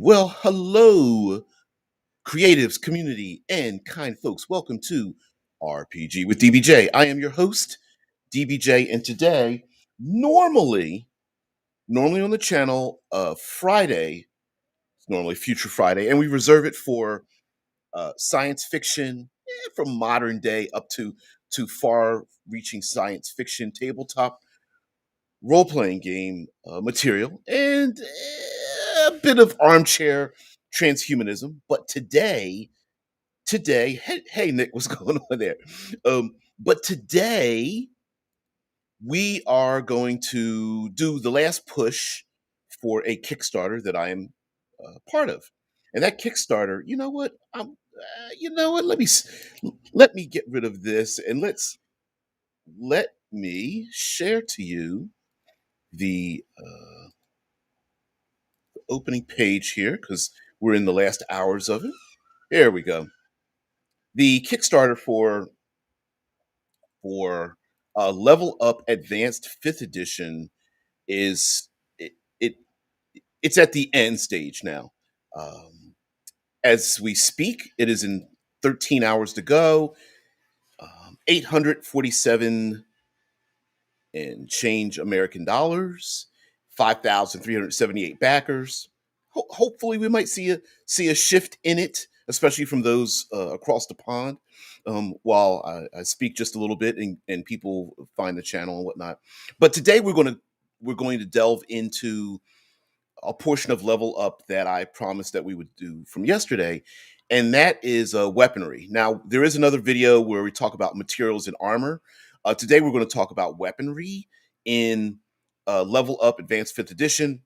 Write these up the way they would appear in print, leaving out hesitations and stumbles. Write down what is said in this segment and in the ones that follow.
Well, hello, creatives, community, and kind folks. Welcome to RPG with DBJ. I am your host, DBJ, and today, normally, normally on the channel, Friday, it's normally Future Friday, and we reserve it for science fiction, from modern day up to far-reaching science fiction tabletop role-playing game material and a bit of armchair transhumanism. But today, hey Nick, what's going on there? But today we are going to do the last push for a Kickstarter that I am part of, and that Kickstarter, you know what? You know what? Let me get rid of this and let me share to you the opening page here because we're in the last hours of it. There we go. The Kickstarter for Level Up Advanced Fifth Edition is it it's at the end stage now. Um, as we speak, it is in 13 hours to go. 847 and change American dollars, 5,378 backers. Hopefully, we might see a shift in it, especially from those across the pond. While I speak just a little bit and people find the channel and whatnot. But today we're going to delve into a portion of Level Up that I promised that we would do from yesterday, and that is weaponry. Now, there is another video where we talk about materials and armor. Today, we're going to talk about weaponry in Level Up Advanced 5th Edition,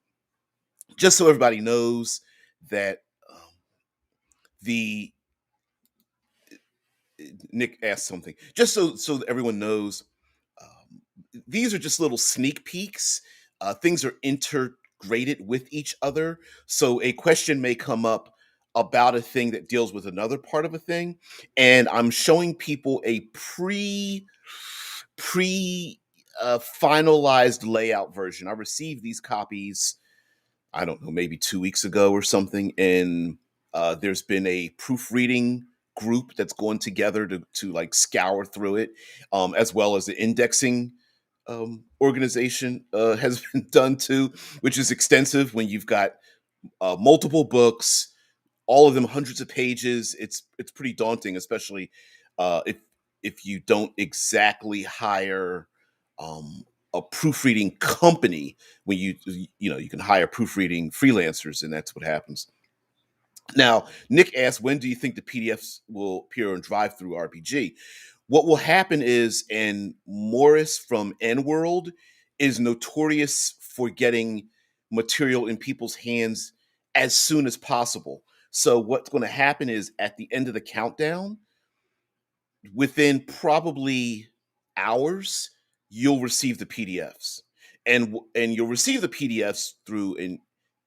just so everybody knows that the Nick asked something, just so everyone knows. These are just little sneak peeks. Things are integrated with each other. So a question may come up about a thing that deals with another part of a thing. And I'm showing people a pre finalized layout version. I received these copies, I don't know, maybe 2 weeks ago or something. And there's been a proofreading group that's going together to like scour through it, as well as the indexing organization has been done too, which is extensive when you've got multiple books, all of them hundreds of pages. It's pretty daunting, especially if you don't exactly hire a proofreading company. When you can hire proofreading freelancers, and that's what happens. Now, Nick asked, when do you think the PDFs will appear on Drive Through RPG? What will happen is, and Morris from N World is notorious for getting material in people's hands as soon as possible. So what's going to happen is, at the end of the countdown, within probably hours, you'll receive the PDFs, and you'll receive the PDFs through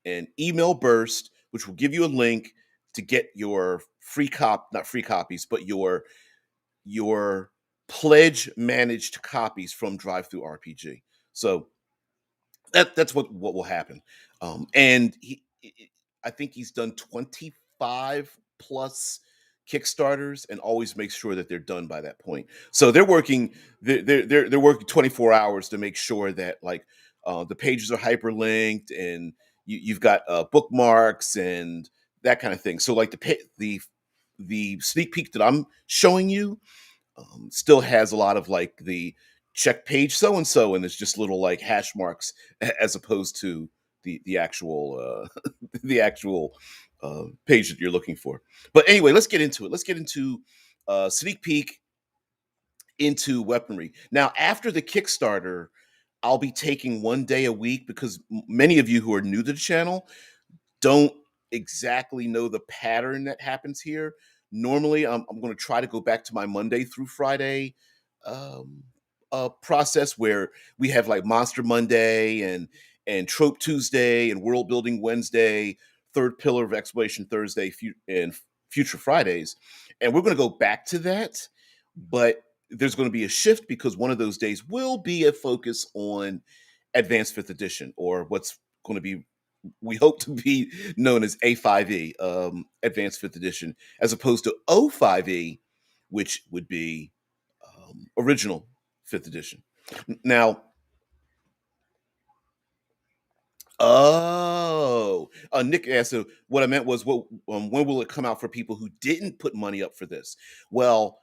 an email burst, which will give you a link to get your not free copies, but your pledge managed copies from Drive Through RPG. So that's what will happen. And I think he's done 25 plus Kickstarters and always makes sure that they're done by that point. So they're working 24 hours to make sure that, like, the pages are hyperlinked, and you've got bookmarks and that kind of thing. So like the sneak peek that I'm showing you still has a lot of like the check page so and so, and it's just little like hash marks as opposed to the actual the actual page that you're looking for. But anyway, let's get into it. Let's get into sneak peek into weaponry. Now, after the Kickstarter, I'll be taking one day a week because many of you who are new to the channel don't exactly know the pattern that happens here. Normally, I'm going to try to go back to my Monday through Friday um, process, where we have like Monster Monday and Trope Tuesday and World Building Wednesday, Third Pillar of Exploration Thursday, and Future Fridays. And we're going to go back to that, but there's going to be a shift because one of those days will be a focus on Advanced Fifth Edition, or what's going to be we hope to be known as A5E, Advanced Fifth Edition, as opposed to O5E, which would be original Fifth Edition. Now, Nick asked, so what I meant was, when will it come out for people who didn't put money up for this? Well,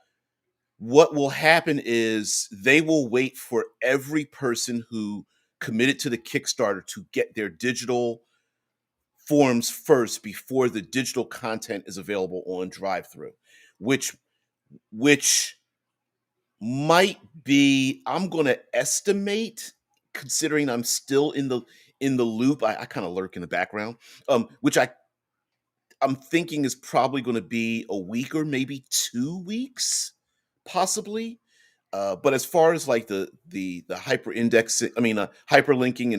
what will happen is they will wait for every person who committed to the Kickstarter to get their digital forms first before the digital content is available on drive-through, which which might be, I'm going to estimate, considering I'm still in the loop. I kind of lurk in the background, which I'm thinking is probably going to be a week or maybe 2 weeks, possibly. But as far as like the hyper indexing, I mean, hyperlinking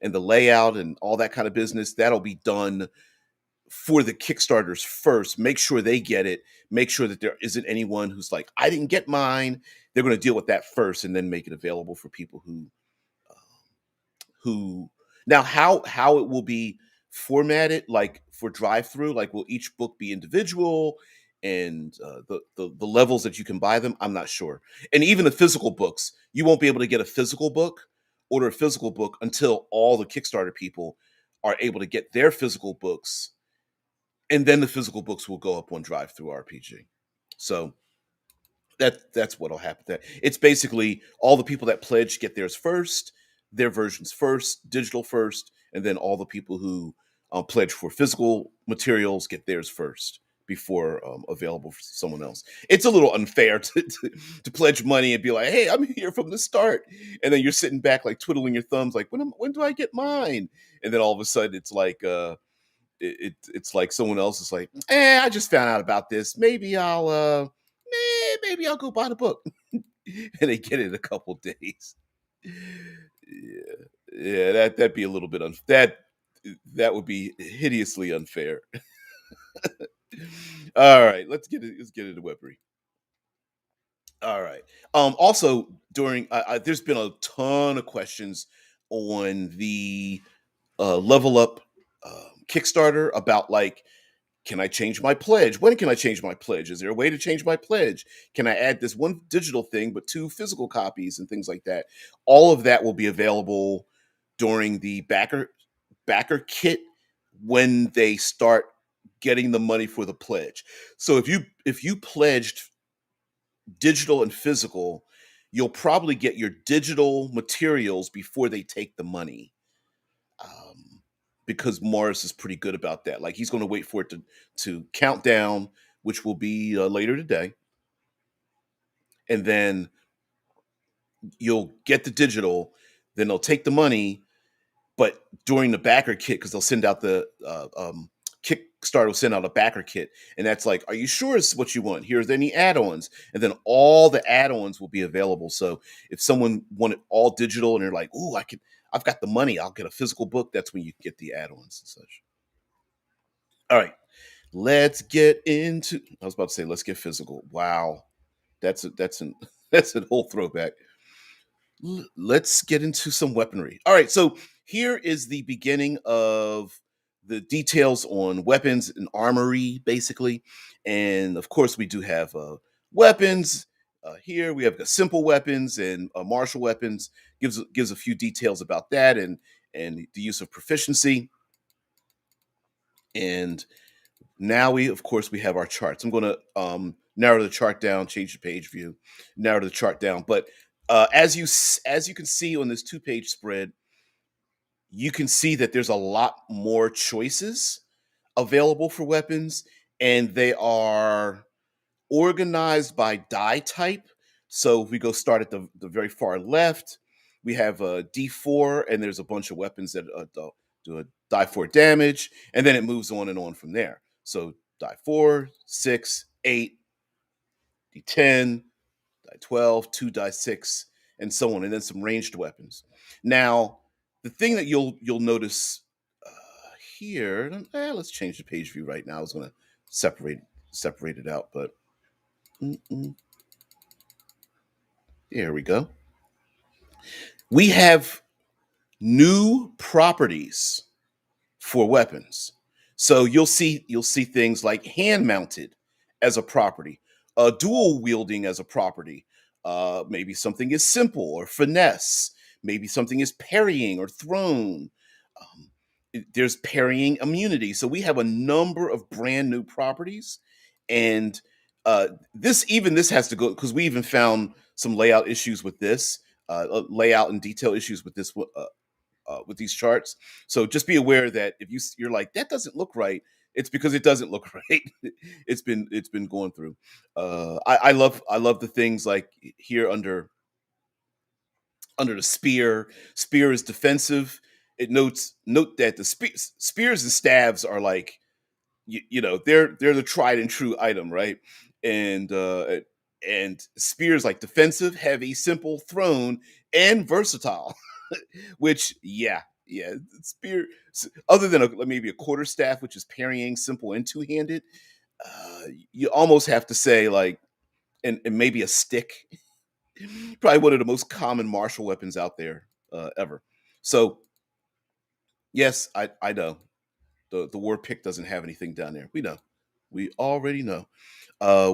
and the layout and all that kind of business, that'll be done for the Kickstarters first. Make sure they get it. Make sure that there isn't anyone who's like, I didn't get mine. They're going to deal with that first and then make it available for people who now how it will be formatted, like for drive through, like will each book be individual, and the levels that you can buy them, I'm not sure. And even the physical books, you won't be able to get a physical book, order a physical book, until all the Kickstarter people are able to get their physical books, and then the physical books will go up on drive through RPG. So that's what'll happen there. It's basically all the people that pledge get theirs first, their versions first, digital first, and then all the people who pledge for physical materials get theirs first before available for someone else. It's a little unfair to pledge money and be like, "Hey, I'm here from the start," and then you're sitting back like twiddling your thumbs, like, when do I get mine?" And then all of a sudden, it's like it's like someone else is like, I just found out about this. Maybe I'll go buy the book, and they get it in a couple days. Yeah, yeah, that'd be a little bit that would be hideously unfair. All right, let's get into weaponry. All right. Also, during there's been a ton of questions on the level up Kickstarter about, like, can I change my pledge? When can I change my pledge? Is there a way to change my pledge? Can I add this one digital thing but two physical copies and things like that? All of that will be available during the backer kit when they start getting the money for the pledge. So if you pledged digital and physical, you'll probably get your digital materials before they take the money. Um, because Morris is pretty good about that. Like, he's going to wait for it to count down, which will be later today, and then you'll get the digital. Then they'll take the money, but during the backer kit, because they'll send out the Kickstarter will send out a backer kit, and that's like, are you sure it's what you want? Here's any add-ons, and then all the add-ons will be available. So if someone wanted all digital and they're like, "Ooh, I've got the money, I'll get a physical book," that's when you get the add-ons and such. All right, let's get into. I was about to say, let's get physical. Wow, that's an that's an whole throwback. Let's get into some weaponry. All right, so here is the beginning of the details on weapons and armory, basically. And of course, we do have weapons. Here we have the simple weapons and martial weapons. Gives a few details about that, and the use of proficiency. And now of course, we have our charts. I'm going to narrow the chart down, change the page view, narrow the chart down. But as you can see on this 2-page spread, you can see that there's a lot more choices available for weapons, and they are organized by die type. So if we go start at the very far left, we have a D4, and there's a bunch of weapons that do a die 4 damage, and then it moves on and on from there. So die 4, 6, 8, D10, die 12, 2 die 6, and so on, and then some ranged weapons. Now, the thing that you'll notice here, let's change the page view right now. I was going to separate it out, but here we go. We have new properties for weapons. So you'll see things like hand mounted as a property, dual wielding as a property. Maybe something is simple or finesse. Maybe something is parrying or thrown. Um, there's parrying immunity. So we have a number of brand new properties, and this has to go because we even found some layout issues with this, layout and detail issues with with these charts. So just be aware that if you're like that doesn't look right, it's because it doesn't look right. It's been going through. I love the things like here under the spear. Spear is defensive. It note that the spears and staves are like they're the tried and true item, right? And spears like defensive, heavy, simple, thrown, and versatile. Which yeah, spear. Other than maybe a quarter staff, which is parrying, simple, and two handed, you almost have to say like, and maybe a stick. Probably one of the most common martial weapons out there ever. So yes, I know the war pick doesn't have anything down there. We know, we already know.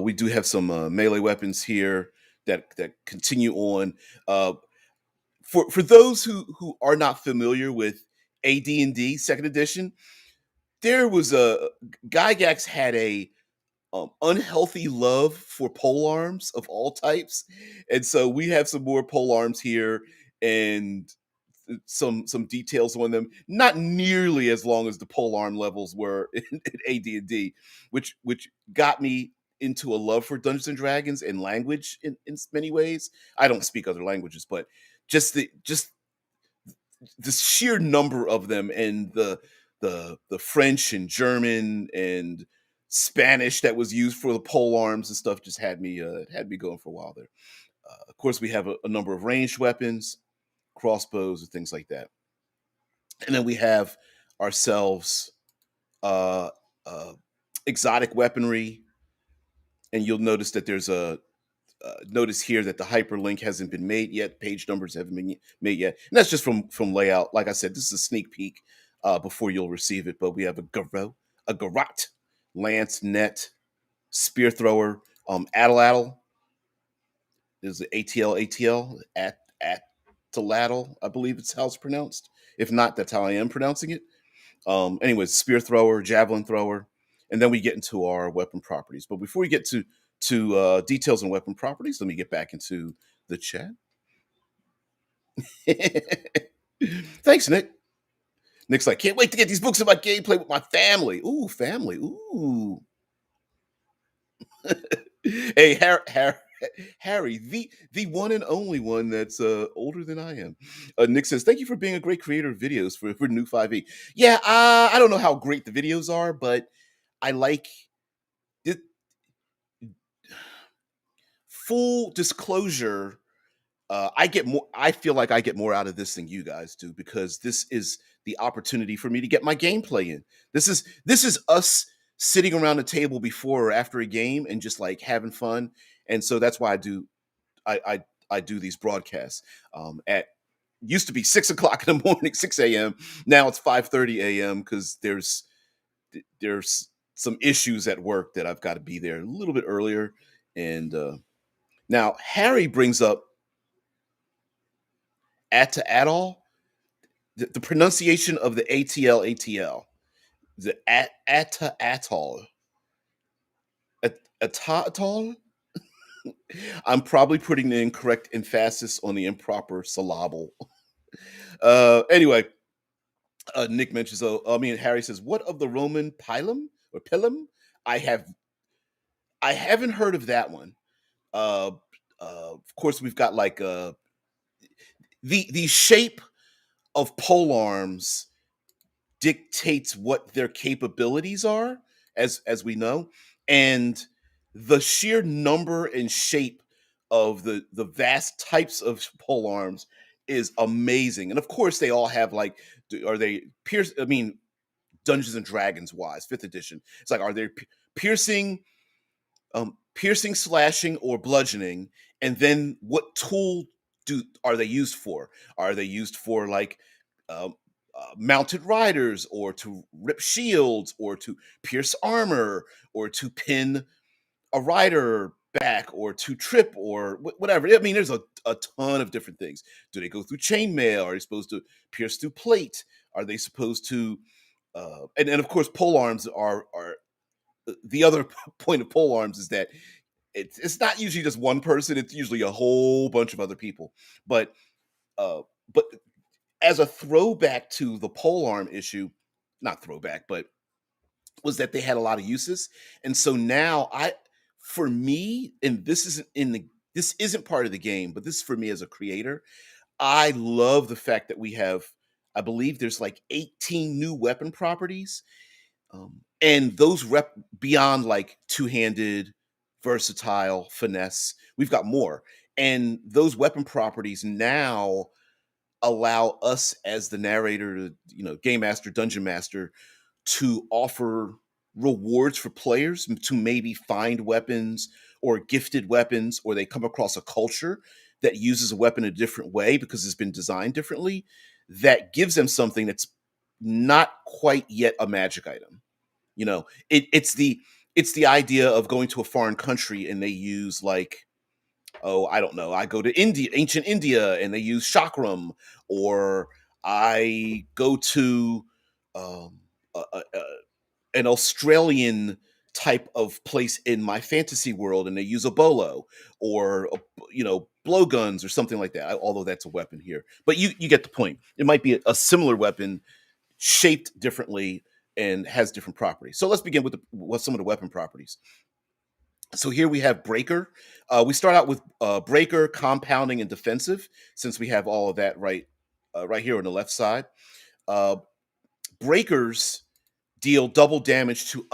We do have some melee weapons here that continue on. For those who are not familiar with AD&D Second Edition, there was a Gygax had a unhealthy love for pole arms of all types, and so we have some more pole arms here and some details on them. Not nearly as long as the pole arm levels were in AD&D, which got me into a love for Dungeons and Dragons and language in many ways. I don't speak other languages, but just the sheer number of them and the French and German and Spanish that was used for the pole arms and stuff just had me going for a while there. Of course, we have a number of ranged weapons, crossbows, and things like that, and then we have ourselves uh, uh, exotic weaponry, and you'll notice that there's a notice here that the hyperlink hasn't been made yet. Page numbers haven't been made yet, and that's just from layout. Like I said, this is a sneak peek before you'll receive it. But we have a garrote, lance, net, spear thrower, atlatl. There's the ATL at atlatl, I believe it's how it's pronounced. If not, that's how I am pronouncing it. Anyways, spear thrower, javelin thrower, and then we get into our weapon properties. But before we get to details on weapon properties, let me get back into the chat. Thanks, Nick. Nick's like, can't wait to get these books about gameplay with my family. Ooh, family. Ooh. Hey, Harry, the one and only one that's older than I am. Nick says, "Thank you for being a great creator of videos for new 5e." Yeah, I don't know how great the videos are, but I like it. Full disclosure, I get more. I feel like I get more out of this than you guys do because this is the opportunity for me to get my gameplay in. This is us sitting around the table before or after a game and just like having fun, and so that's why I do these broadcasts at used to be 6 o'clock in the morning, 6 a.m. Now it's 5:30 a.m. because there's some issues at work that I've got to be there a little bit earlier. And now Harry brings up ATL, the pronunciation of the ATL, the atoll, atoll. I'm probably putting the incorrect emphasis on the improper syllable. Anyway, Nick mentions, Harry says, what of the Roman pilum or pilum? I have, I haven't heard of that one. Uh, of course, we've got like the shape of pole arms dictates what their capabilities are, as we know, and the sheer number and shape of the vast types of pole arms is amazing. And of course, they all have like, are they pierce? I mean, Dungeons and Dragons wise, fifth edition. It's like, are they piercing, piercing, slashing, or bludgeoning? And then what tool are they used for? Are they used for like um, mounted riders, or to rip shields, or to pierce armor, or to pin a rider back, or to trip, or whatever. I mean, there's a ton of different things. Do they go through chainmail? Are they supposed to pierce through plate? Are they supposed to and of course pole arms are the other point of pole arms is that it's not usually just one person, it's usually a whole bunch of other people. But uh but as a throwback to the pole arm issue, not throwback, but was that they had a lot of uses. And so now for me, and this isn't part of the game, but this is for me as a creator. I love the fact that we have, I believe there's like 18 new weapon properties. And those rep beyond like two-handed, versatile, finesse. We've got more. And those weapon properties now allow us as the narrator, game master, dungeon master, to offer rewards for players to maybe find weapons or gifted weapons, or they come across a culture that uses a weapon a different way because it's been designed differently, that gives them something that's not quite yet a magic item. It's the idea of going to a foreign country and they use, like, oh, I don't know, I go to India, ancient India, and they use chakram, or I go to um, a, a, an Australian type of place in my fantasy world, and they use a bolo, or blowguns or something like that. Although that's a weapon here, but you get the point. It might be a similar weapon shaped differently and has different properties. So let's begin with some of the weapon properties. So here we have breaker. We start out with breaker, compounding, and defensive, since we have all of that right here on the left side. Uh, Breakers deal double damage to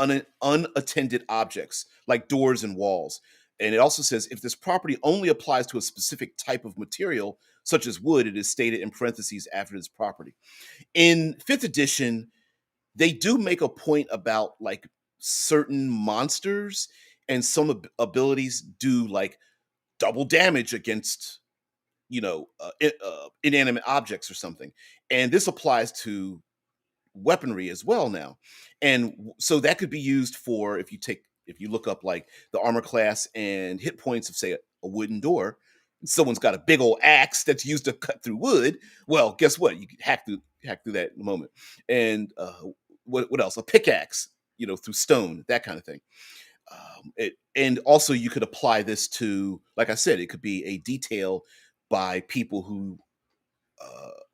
unattended objects like doors and walls. And it also says if this property only applies to a specific type of material, such as wood, it is stated in parentheses after this property. In fifth edition, they do make a point about like certain monsters and some abilities do like double damage against inanimate objects or something, and this applies to weaponry as well now. And so that could be used for, if you look up like the armor class and hit points of, say, a wooden door, someone's got a big old axe that's used to cut through wood. Well, guess what? You can hack through that in a moment. And what else? A pickaxe, through stone, that kind of thing. And also you could apply this to, like I said, it could be a detail by people who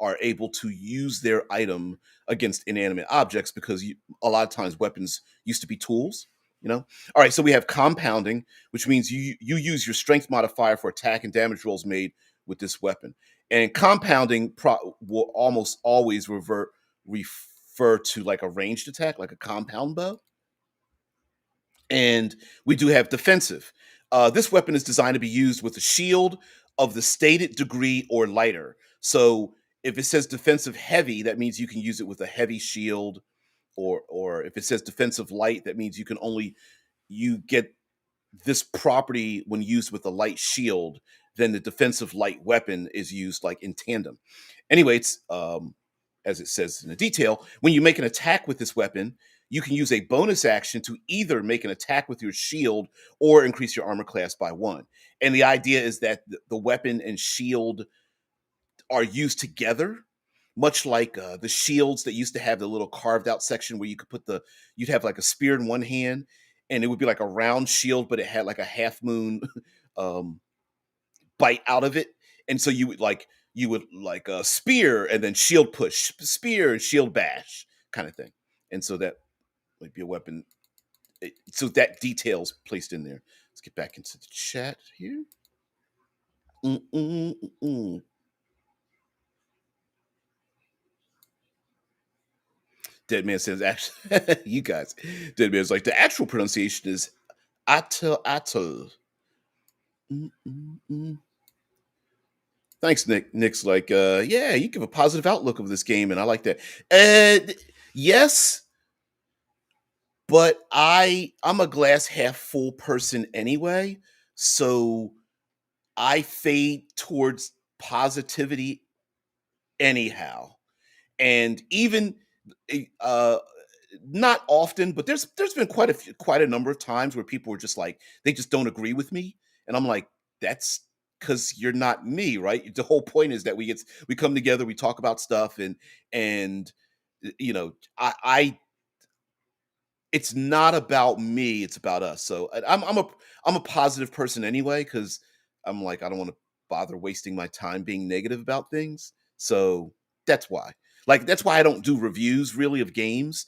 are able to use their item against inanimate objects, because a lot of times weapons used to be tools. All right, so we have compounding, which means you use your strength modifier for attack and damage rolls made with this weapon. And compounding will almost always refer to like a ranged attack, like a compound bow. And we do have defensive. This weapon is designed to be used with a shield of the stated degree or lighter. So if it says defensive heavy, that means you can use it with a heavy shield, or if it says defensive light, that means you get this property when used with a light shield. Then the defensive light weapon is used like in tandem. Anyway, it's as it says in the detail, when you make an attack with this weapon, you can use a bonus action to either make an attack with your shield or increase your armor class by 1. And the idea is that the weapon and shield are used together, much like the shields that used to have the little carved out section where you'd have like a spear in one hand, and it would be like a round shield, but it had like a half moon um, bite out of it. And so you would a spear and then shield push, spear and shield bash kind of thing. And so that might be a weapon. So that detail's placed in there. Let's get back into the chat here. Mm-mm-mm-mm. Dead Man says, actually, you guys, Dead Man's like, the actual pronunciation is Atel Atel. Mm-mm-mm. Thanks, Nick. Nick's like, yeah, you give a positive outlook of this game, and I like that. Yes, but I'm a glass half full person anyway, so I fade towards positivity anyhow. And even uh not often, but there's been quite a number of times where people were just like they just don't agree with me, and I'm like, that's because you're not me, right? The whole point is that we come together, we talk about stuff, and you know, I it's not about me, it's about us. So I'm a positive person anyway because I'm like I don't want to bother wasting my time being negative about things. So that's why. Like that's why I don't do reviews really of games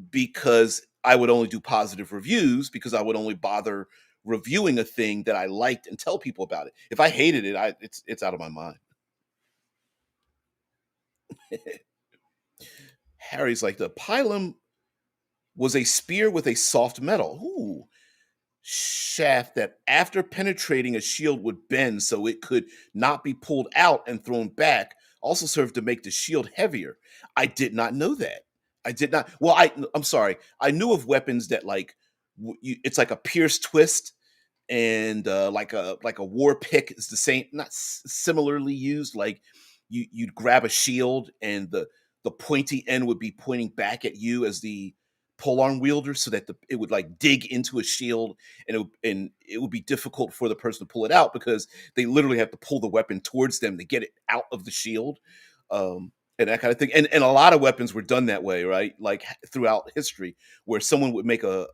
because I would only do positive reviews because I would only bother reviewing a thing that I liked and tell people about it. If I hated it, it's out of my mind. Harry's like the pilum was a spear with a soft metal. Ooh, shaft that after penetrating a shield would bend so it could not be pulled out and thrown back also served to make the shield heavier. I did not know that. I did not. Well, I'm sorry. I knew of weapons that like it's like a pierce twist and like a war pick is the same, not similarly used. Like you'd grab a shield and the pointy end would be pointing back at you as the polearm wielder, so that it would like dig into a shield, and it would be difficult for the person to pull it out because they literally have to pull the weapon towards them to get it out of the shield. And that kind of thing, and a lot of weapons were done that way, right? Like throughout history, where someone would make a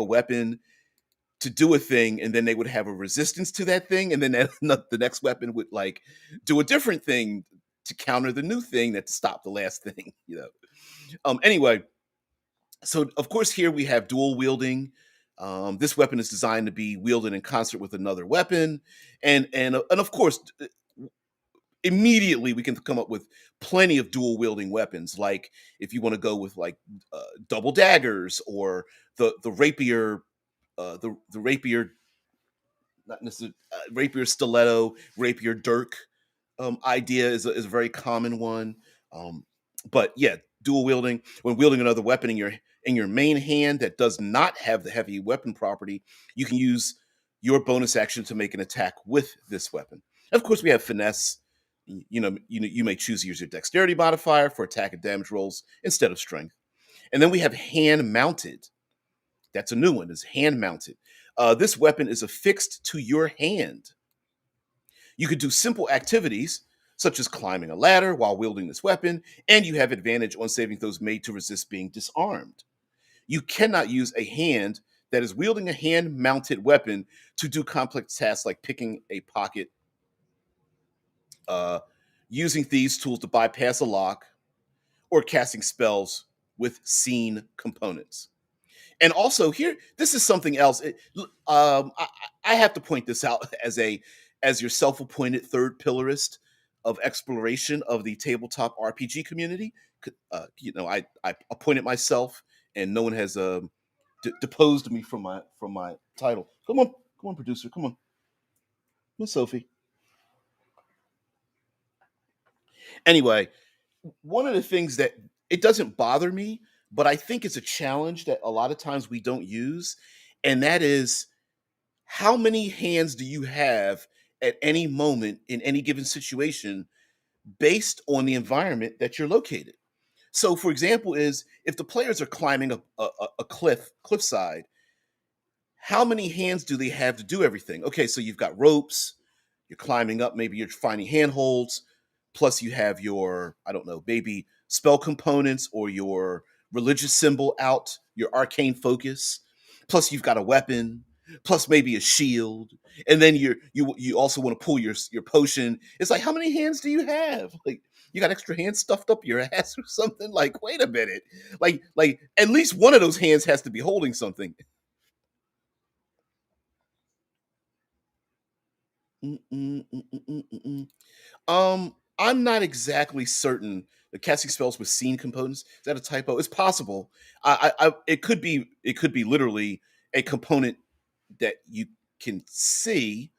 weapon to do a thing, and then they would have a resistance to that thing, and then the next weapon would like do a different thing to counter the new thing that stopped the last thing. Anyway, so of course here we have dual wielding. This weapon is designed to be wielded in concert with another weapon, and of course immediately we can come up with plenty of dual wielding weapons. Like if you want to go with like double daggers or the rapier, the rapier, not necessarily rapier stiletto, rapier dirk idea is a very common one. Um, but yeah, dual wielding when wielding another weapon in your main hand that does not have the heavy weapon property, you can use your bonus action to make an attack with this weapon. Of course, we have finesse. You may choose to use your dexterity modifier for attack and damage rolls instead of strength. And then we have hand mounted. That's a new one. Is hand mounted. This weapon is affixed to your hand. You could do simple activities such as climbing a ladder while wielding this weapon, and you have advantage on saving throws made to resist being disarmed. You cannot use a hand that is wielding a hand mounted weapon to do complex tasks like picking a pocket, uh, using thieves' tools to bypass a lock, or casting spells with scene components. And also here, this is something else. I have to point this out as your self-appointed third pillarist of exploration of the tabletop RPG community. I appointed myself, and no one has deposed me from my title. Come on, producer, come on, Sophie. Anyway, one of the things that it doesn't bother me, but I think it's a challenge that a lot of times we don't use, and that is how many hands do you have at any moment in any given situation based on the environment that you're located. So, for example, is if the players are climbing a cliffside, how many hands do they have to do everything? Okay, so you've got ropes, you're climbing up, maybe you're finding handholds, plus you have your, I don't know, maybe spell components or your religious symbol out, your arcane focus, plus you've got a weapon, plus maybe a shield, and then you also want to pull your potion. It's like, how many hands do you have? Like you got extra hands stuffed up your ass or something? Like, wait a minute. Like at least one of those hands has to be holding something. Mm, mm, mm, mm, mm, mm, mm. I'm not exactly certain. The casting spells with scene components, is that a typo? It's possible. It could be literally a component that you can see.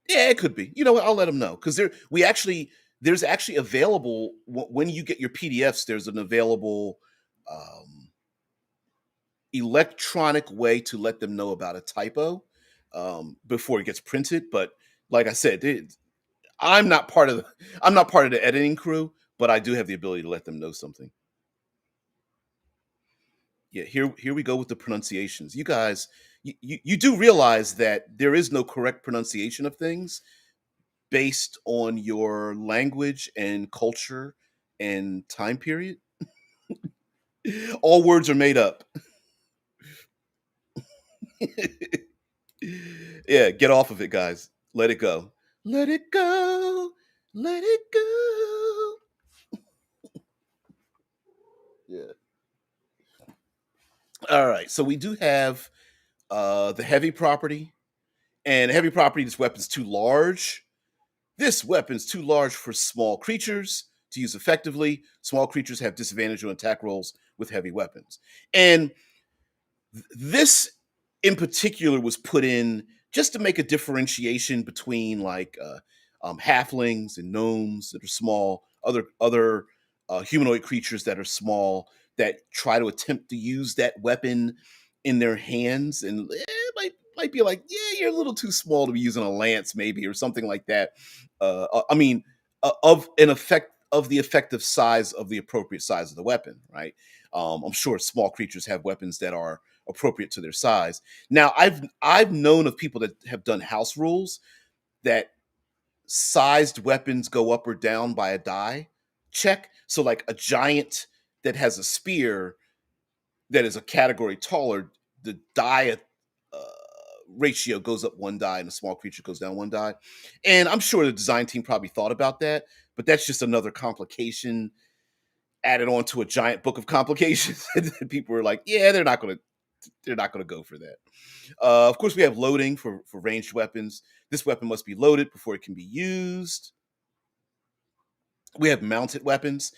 Yeah, it could be. You know what? I'll let them know because there's actually available when you get your PDFs. There's an available um, electronic way to let them know about a typo before it gets printed. But like I said, I'm not part of the editing crew, but I do have the ability to let them know something. Yeah, here we go with the pronunciations. You guys, you do realize that there is no correct pronunciation of things based on your language and culture and time period. All words are made up. Yeah, get off of it, guys. Let it go. Let it go. Let it go. Yeah. All right. So we do have the heavy property. And heavy property, this weapon's too large. This weapon's too large for small creatures to use effectively. Small creatures have disadvantage on attack rolls with heavy weapons. And this in particular was put in just to make a differentiation between like halflings and gnomes that are small, other humanoid creatures that are small that try to attempt to use that weapon in their hands, and might be like, yeah, you're a little too small to be using a lance, maybe, or something like that. I mean, of an effect of the effective size of the appropriate size of the weapon, right? I'm sure small creatures have weapons that are appropriate to their size. Now, I've known of people that have done house rules that sized weapons go up or down by a die check. So, like a giant that has a spear that is a category taller, the die uh, ratio goes up one die, and a small creature goes down one die. And I'm sure the design team probably thought about that, but that's just another complication added on to a giant book of complications. And people were like, yeah, they're not going to go for that. Of course, we have loading for ranged weapons. This weapon must be loaded before it can be used. We have mounted weapons.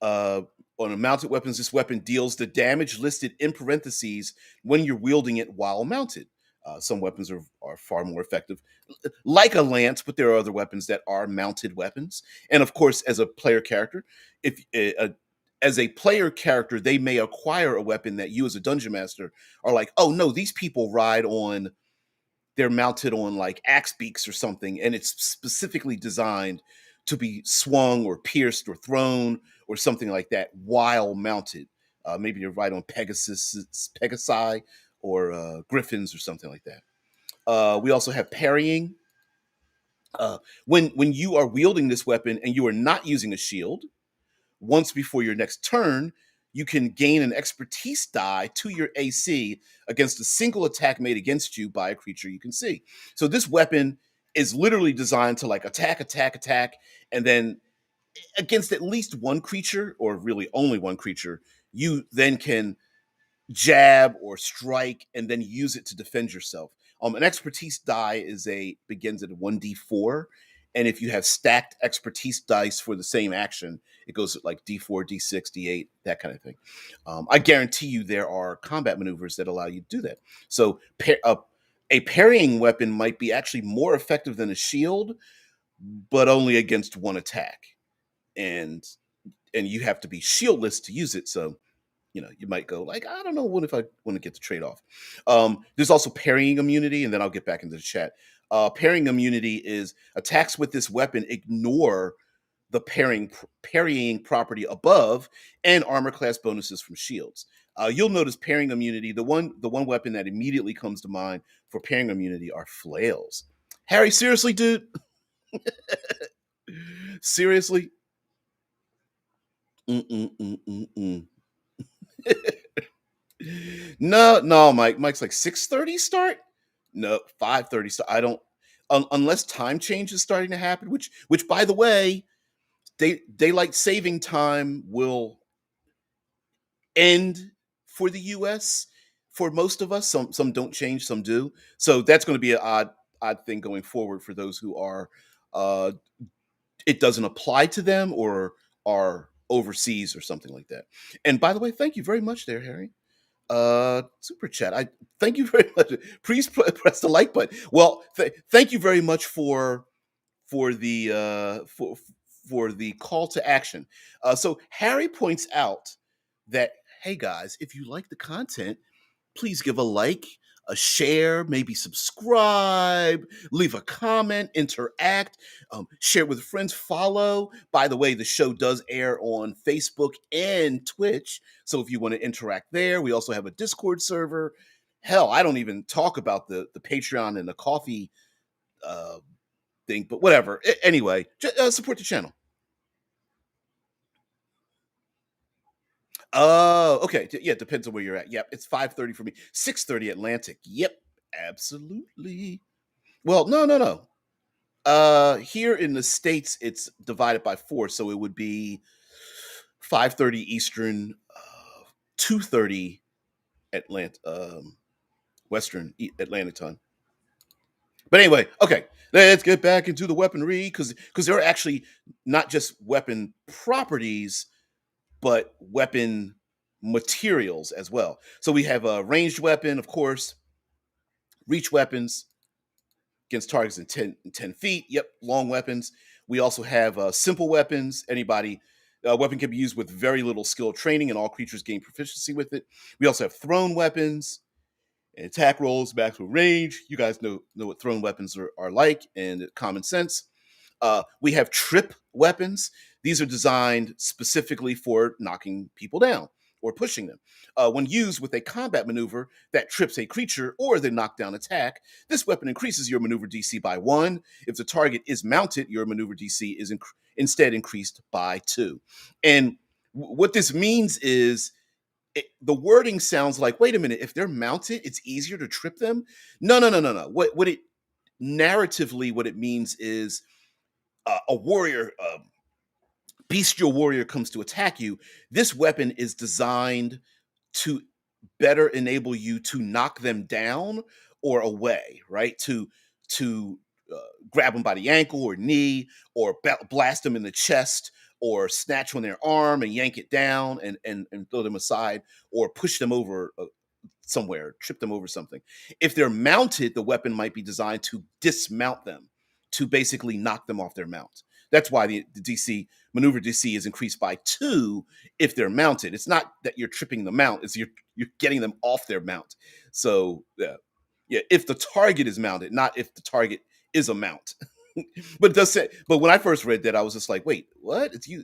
Uh, on a mounted weapons, this weapon deals the damage listed in parentheses when you're wielding it while mounted. Some weapons are far more effective, like a lance, but there are other weapons that are mounted weapons. And of course, as a player character, if as a player character, they may acquire a weapon that you, as a dungeon master, are like, oh no, these people ride on, they're mounted on like axe beaks or something, and it's specifically designed to be swung or pierced or thrown or something like that while mounted. Maybe you're right on Pegasi, or Griffins or something like that. We also have parrying. When you are wielding this weapon and you are not using a shield, once before your next turn, you can gain an expertise die to your AC against a single attack made against you by a creature you can see. So this weapon is literally designed to like attack, attack, attack, and then against at least one creature, or really only one creature, you then can jab or strike and then use it to defend yourself. An expertise die begins at a 1d4, and if you have stacked expertise dice for the same action, it goes at like d4, d6, d8, that kind of thing. I guarantee you there are combat maneuvers that allow you to do that. So a parrying weapon might be actually more effective than a shield, but only against one attack, and you have to be shieldless to use it. So you might go like, I don't know what if I want to get the trade off. There's also parrying immunity, and then I'll get back into the chat. Parrying immunity is attacks with this weapon ignore the parrying property above and armor class bonuses from shields. You'll notice parrying immunity. The one weapon that immediately comes to mind for parrying immunity are flails. Harry, seriously, dude, seriously. Mm-mm-mm-mm-mm. No, Mike. Mike's like 6:30 start. No, 5:30 start. I don't, unless time change is starting to happen. Which by the way, daylight saving time will end for the U.S. for most of us. Some don't change, some do. So that's going to be an odd thing going forward for those who are uh, it doesn't apply to them or are overseas or something like that. And by the way, thank you very much there, Harry. Super chat. I thank you very much. Please press the like button. Well, thank you very much for the for the call to action. So Harry points out that, hey guys, if you like the content, please give a like, a share, maybe subscribe, leave a comment, interact, share with friends, follow. By the way, the show does air on Facebook and Twitch. So if you want to interact there, we also have a Discord server. Hell, I don't even talk about the Patreon and the coffee uh, thing, but whatever. Anyway, support the channel. Oh, okay. Yeah, depends on where you're at. Yep, it's 5:30 for me. 6:30 Atlantic. Yep, absolutely. Well, no, no, no. Here in the States, it's divided by 4, so it would be 5:30 Eastern, 2:30 Atlant Western Atlantic time. But anyway, okay, let's get back into the weaponry because there are actually not just weapon properties, but weapon materials as well. So we have a ranged weapon, of course, reach weapons against targets in 10 feet. Yep, long weapons. We also have simple weapons. Weapon can be used with very little skill training, and all creatures gain proficiency with it. We also have thrown weapons and attack rolls, maximum range. You guys know what thrown weapons are like and common sense. We have trip weapons. These are designed specifically for knocking people down or pushing them. When used with a combat maneuver that trips a creature or the knockdown attack, this weapon increases your maneuver DC by 1. If the target is mounted, your maneuver DC is instead increased by 2. And what this means is the wording sounds like, wait a minute, if they're mounted, it's easier to trip them. No, no, no, no, no. What it narratively, what it means is a warrior, bestial warrior comes to attack you. This weapon is designed to better enable you to knock them down or away, right? To grab them by the ankle or knee, or blast them in the chest, or snatch on their arm and yank it down and throw them aside, or push them over somewhere, trip them over something. If they're mounted, the weapon might be designed to dismount them, to basically knock them off their mount. That's why the DC maneuver DC is increased by 2 if they're mounted. It's not that you're tripping the mount; it's you're getting them off their mount. So yeah, if the target is mounted, not if the target is a mount. But it does say. But when I first read that, I was just like, wait, what? It's you.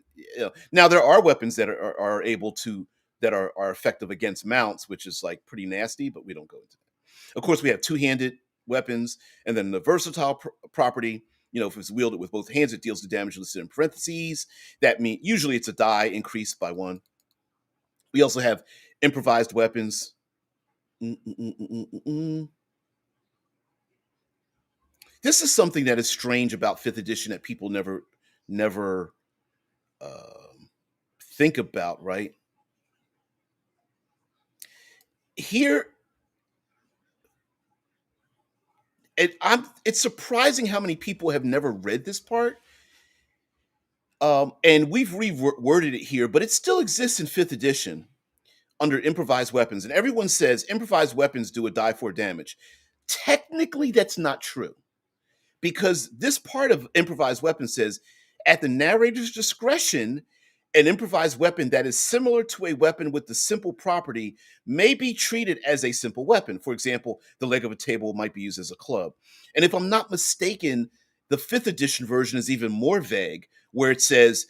Now there are weapons that are able to that are effective against mounts, which is like pretty nasty, but we don't go into that. Of course, we have two-handed weapons, and then the versatile property. If it's wielded with both hands, it deals the damage listed in parentheses. That means usually it's a die increased by 1. We also have improvised weapons. This is something that is strange about 5th edition that people never think about, right? Here, it's surprising how many people have never read this part. And we've reworded it here, but it still exists in 5th edition under improvised weapons. And everyone says improvised weapons do a die 4 damage. Technically, that's not true, because this part of improvised weapon says, at the narrator's discretion, an improvised weapon that is similar to a weapon with the simple property may be treated as a simple weapon. For example, the leg of a table might be used as a club. And if I'm not mistaken, the 5th edition version is even more vague, where it says,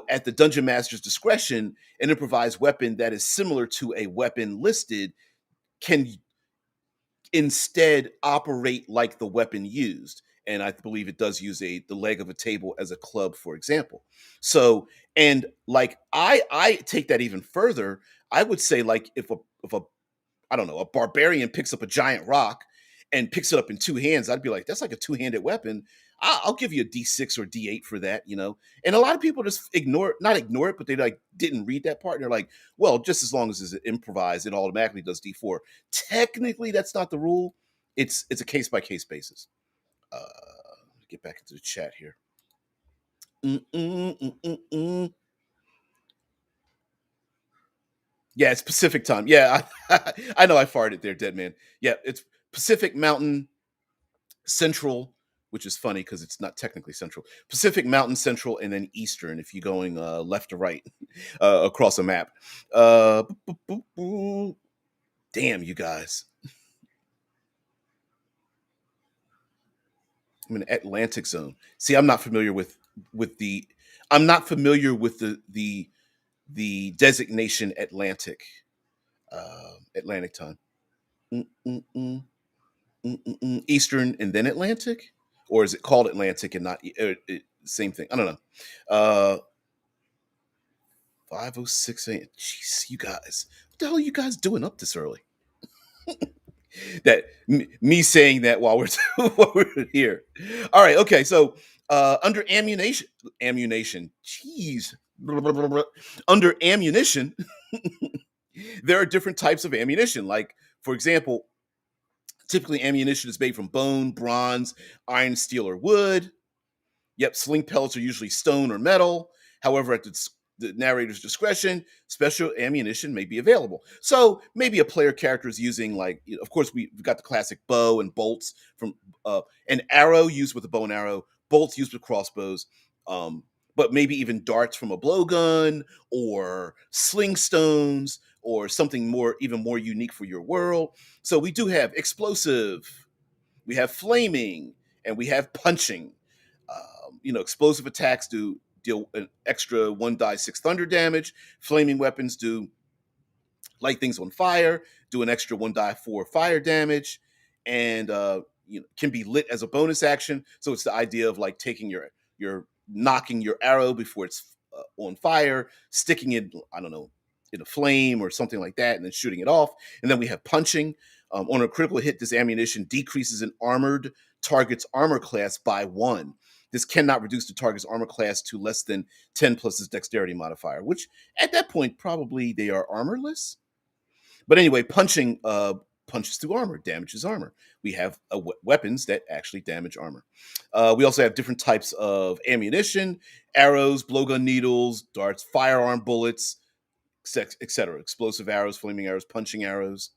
at the dungeon master's discretion, an improvised weapon that is similar to a weapon listed can instead operate like the weapon used. And I believe it does use the leg of a table as a club, for example. So, and like I take that even further. I would say, like, if a I don't know, a barbarian picks up a giant rock and picks it up in 2 hands, I'd be like, that's like a 2-handed weapon. I'll give you a D6 or D8 for that. And a lot of people just not ignore it, but they like didn't read that part. And they're like, well, just as long as it's improvised, it automatically does D4. Technically, that's not the rule. It's a case by case basis. Get back into the chat here. Yeah, it's Pacific time. Yeah, I know I farted there, dead man. Yeah, it's Pacific Mountain Central, which is funny because it's not technically Central. Pacific Mountain Central, and then Eastern if you're going left to right across a map. Damn, you guys. I'm in Atlantic zone. See, I'm not familiar with the I'm not familiar with the designation Atlantic, Atlantic time. Mm-mm-mm, Eastern and then Atlantic, or is it called Atlantic and not same thing? I don't know. 5:06 a.m. Jeez, you guys, what the hell are you guys doing up this early? That me saying that while we're while we're here. All right, okay. So under ammunition. Jeez, under ammunition, there are different types of ammunition. Like for example, typically ammunition is made from bone, bronze, iron, steel, or wood. Yep, sling pellets are usually stone or metal. However, at the narrator's discretion, special ammunition may be available. So maybe a player character is using, like, of course, we've got the classic bow and bolts from an arrow used with a bow and arrow, bolts used with crossbows, um, but maybe even darts from a blowgun or sling stones or something more, even more unique for your world. So we do have explosive, we have flaming, and we have punching. Explosive attacks do deal an extra 1d6 thunder damage. Flaming weapons do light things on fire, do an extra 1d4 fire damage, and can be lit as a bonus action. So it's the idea of like taking your knocking your arrow before it's on fire, sticking it, I don't know, in a flame or something like that, and then shooting it off. And then we have punching. On a critical hit, this ammunition decreases an armored target's armor class by 1. This cannot reduce the target's armor class to less than 10 plus its dexterity modifier, which at that point probably they are armorless. But anyway, punching punches through armor, damages armor. We have weapons that actually damage armor. We also have different types of ammunition: arrows, blowgun needles, darts, firearm bullets, etc. Explosive arrows, flaming arrows, punching arrows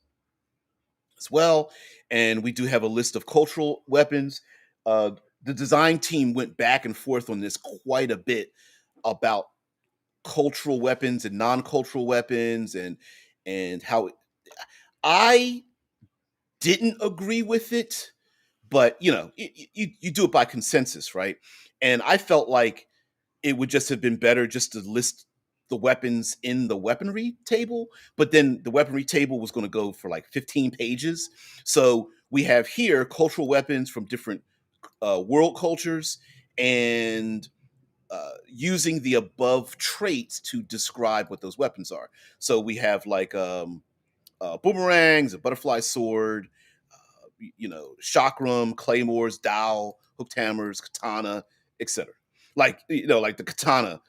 as well. And we do have a list of cultural weapons. Uh, the design team went back and forth on this quite a bit about cultural weapons and non-cultural weapons, and how I didn't agree with it, but you do it by consensus, right? And I felt like it would just have been better just to list the weapons in the weaponry table, but then the weaponry table was going to go for like 15 pages. So we have here cultural weapons from different world cultures, and using the above traits to describe what those weapons are. So we have like boomerangs, a butterfly sword, chakram, claymores, dowel, hooked hammers, katana, etc. Like the katana.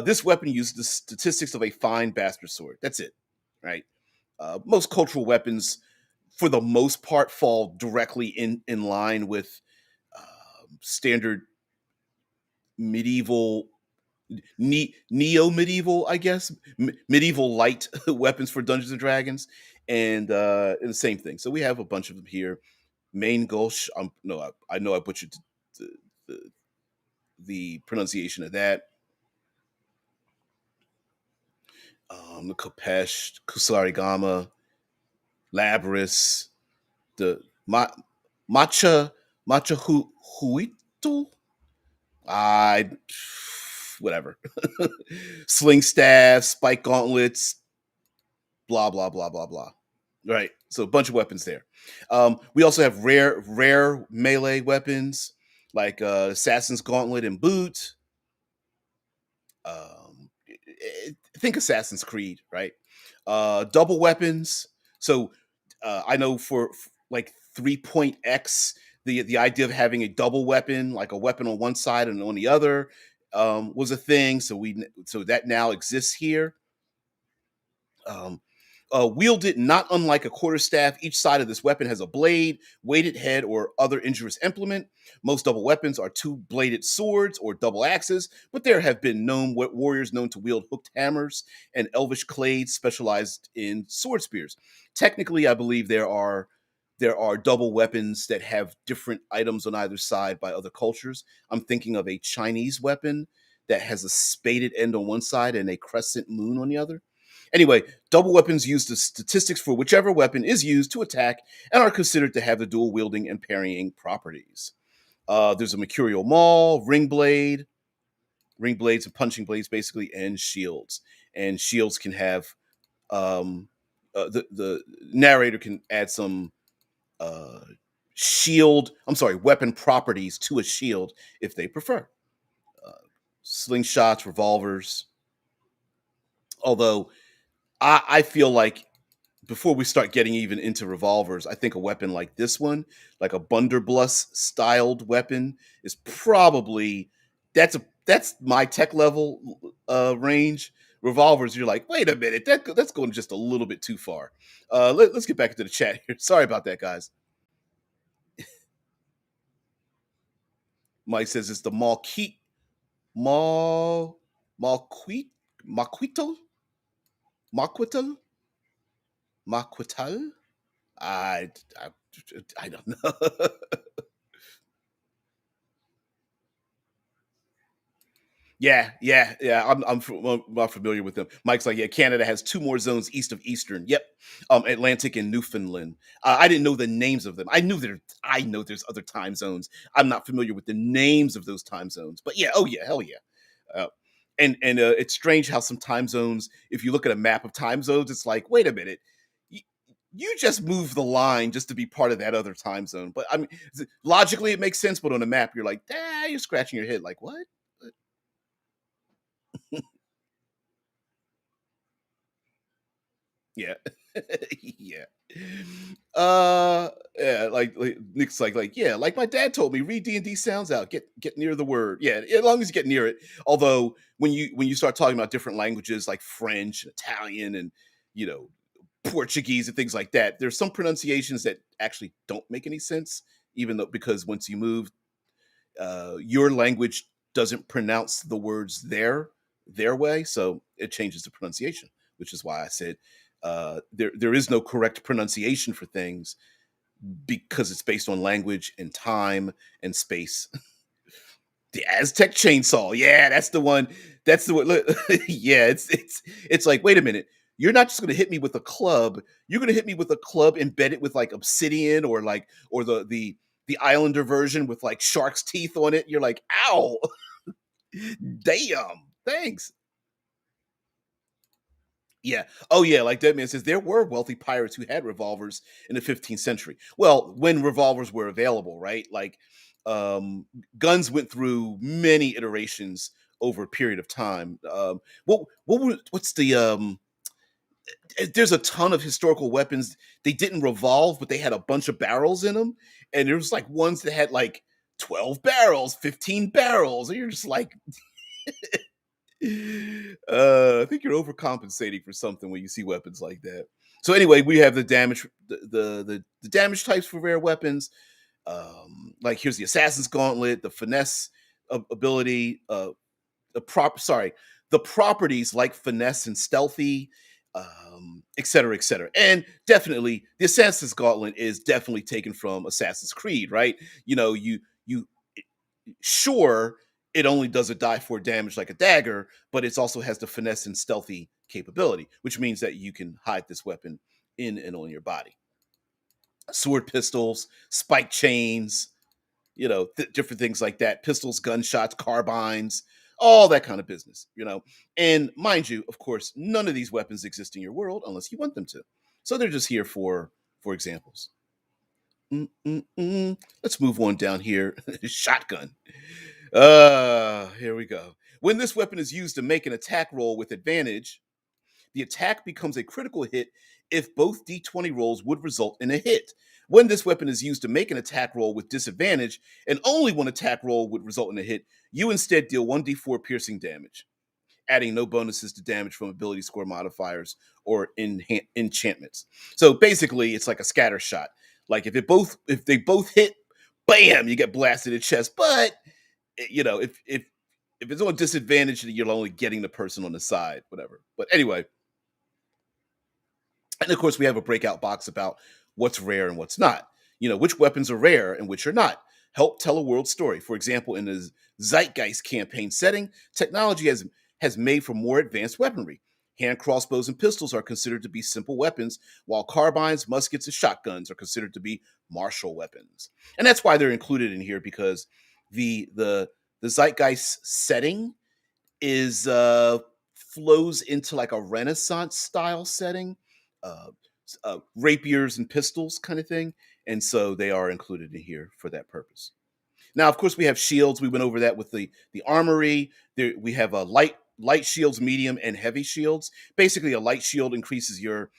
This weapon uses the statistics of a fine bastard sword. That's it, right? Most cultural weapons, for the most part, fall directly in line with standard medieval, neo medieval, I guess, medieval light weapons for Dungeons and Dragons, and the same thing. So we have a bunch of them here. Main Gulch. No, I know I butchered the, the, the pronunciation of that. The Kopesh, Kusarigama, Labris, the Matcha Huito. I whatever. Sling staff, spike gauntlets, blah blah blah blah blah. Right. So a bunch of weapons there. We also have rare melee weapons like Assassin's Gauntlet and Boot. Think Assassin's Creed, right? Double weapons. So I know for like 3 X, the idea of having a double weapon, like a weapon on one side and on the other, was a thing. So that now exists here. Um, Wielded not unlike a quarterstaff, each side of this weapon has a blade, weighted head, or other injurious implement. Most double weapons are two-bladed swords or double axes, but there have been warriors known to wield hooked hammers and elvish clades specialized in sword spears. Technically, I believe there are double weapons that have different items on either side by other cultures. I'm thinking of a Chinese weapon that has a spaded end on one side and a crescent moon on the other. Anyway, double weapons use the statistics for whichever weapon is used to attack and are considered to have the dual wielding and parrying properties. There's a mercurial maul, ring blades and punching blades, basically, and shields. And shields can have the narrator can add some uh, weapon properties to a shield if they prefer. Uh, Slingshots, revolvers. Although I feel like before we start getting even into revolvers, I think a weapon like this one, like a Bunderbluss styled weapon, is probably that's my tech level range. Revolvers, you're like, wait a minute, that's going just a little bit too far. Let's get back into the chat here. Sorry about that, guys. Mike says it's the Mal Malquit Maquito Maquital Maquital. I, I I don't know. Yeah. I'm not familiar with them. Mike's like, yeah, Canada has two more zones east of Eastern. Yep, Atlantic and Newfoundland. I didn't know the names of them. I know there's other time zones. I'm not familiar with the names of those time zones. But yeah, oh yeah, hell yeah. Uh, and it's strange how some time zones, if you look at a map of time zones, it's like, wait a minute, you, you just move the line just to be part of that other time zone. But I mean, logically it makes sense, but on a map, you're like, you're scratching your head, like what? Yeah. Yeah. Yeah, like Nick's like, yeah, like my dad told me, read D&D sounds out. Get near the word. Yeah, as long as you get near it. Although when you start talking about different languages like French, Italian, and you know, Portuguese and things like that, there's some pronunciations that actually don't make any sense, even though because once you move your language doesn't pronounce the words their way, so it changes the pronunciation, which is why I said there is no correct pronunciation for things because it's based on language and time and space. The Aztec chainsaw, yeah, that's the one. That's the one. Look, yeah, it's like, wait a minute. You're not just going to hit me with a club. You're going to hit me with a club embedded with like obsidian or the Islander version with like shark's teeth on it. You're like, ow, damn, thanks. Yeah. Oh, yeah. Like Deadman says, there were wealthy pirates who had revolvers in the 15th century. Well, when revolvers were available, right? Like, um, guns went through many iterations over a period of time. What's the there's a ton of historical weapons. They didn't revolve, but they had a bunch of barrels in them, and there was like ones that had like 12 barrels, 15 barrels, and you're just like, I think you're overcompensating for something when you see weapons like that. So anyway, we have the damage types for rare weapons. Like here's the assassin's gauntlet, the finesse ability, the properties like finesse and stealthy, et cetera, et cetera. And definitely, the Assassin's Gauntlet is definitely taken from Assassin's Creed, right? You sure it only does a die for damage like a dagger, but it also has the finesse and stealthy capability, which means that you can hide this weapon in and on your body. Sword pistols, spike chains, different things like that, pistols, gunshots, carbines, all that kind of business, and mind you, of course, none of these weapons exist in your world unless you want them to, so they're just here for examples. Let's move on down here. Shotgun. Here we go. When this weapon is used to make an attack roll with advantage, the attack becomes a critical hit if both d20 rolls would result in a hit. When this weapon is used to make an attack roll with disadvantage, and only one attack roll would result in a hit, you instead deal 1d4 piercing damage, adding no bonuses to damage from ability score modifiers or enchantments. So basically, it's like a scatter shot. Like if they both hit, bam, you get blasted in the chest. But if it's on disadvantage, you're only getting the person on the side, whatever. But anyway, and of course, we have a breakout box about what's rare and what's not. Which weapons are rare and which are not. Help tell a world story. For example, in the Zeitgeist campaign setting, technology has made for more advanced weaponry. Hand crossbows and pistols are considered to be simple weapons, while carbines, muskets, and shotguns are considered to be martial weapons. And that's why they're included in here, because the zeitgeist setting is flows into like a Renaissance style setting, uh, rapiers and pistols kind of thing, and so they are included in here for that purpose. Now, of course, we have shields. We went over that with the armory. There, we have a light shields, medium, and heavy shields. Basically, a light shield increases your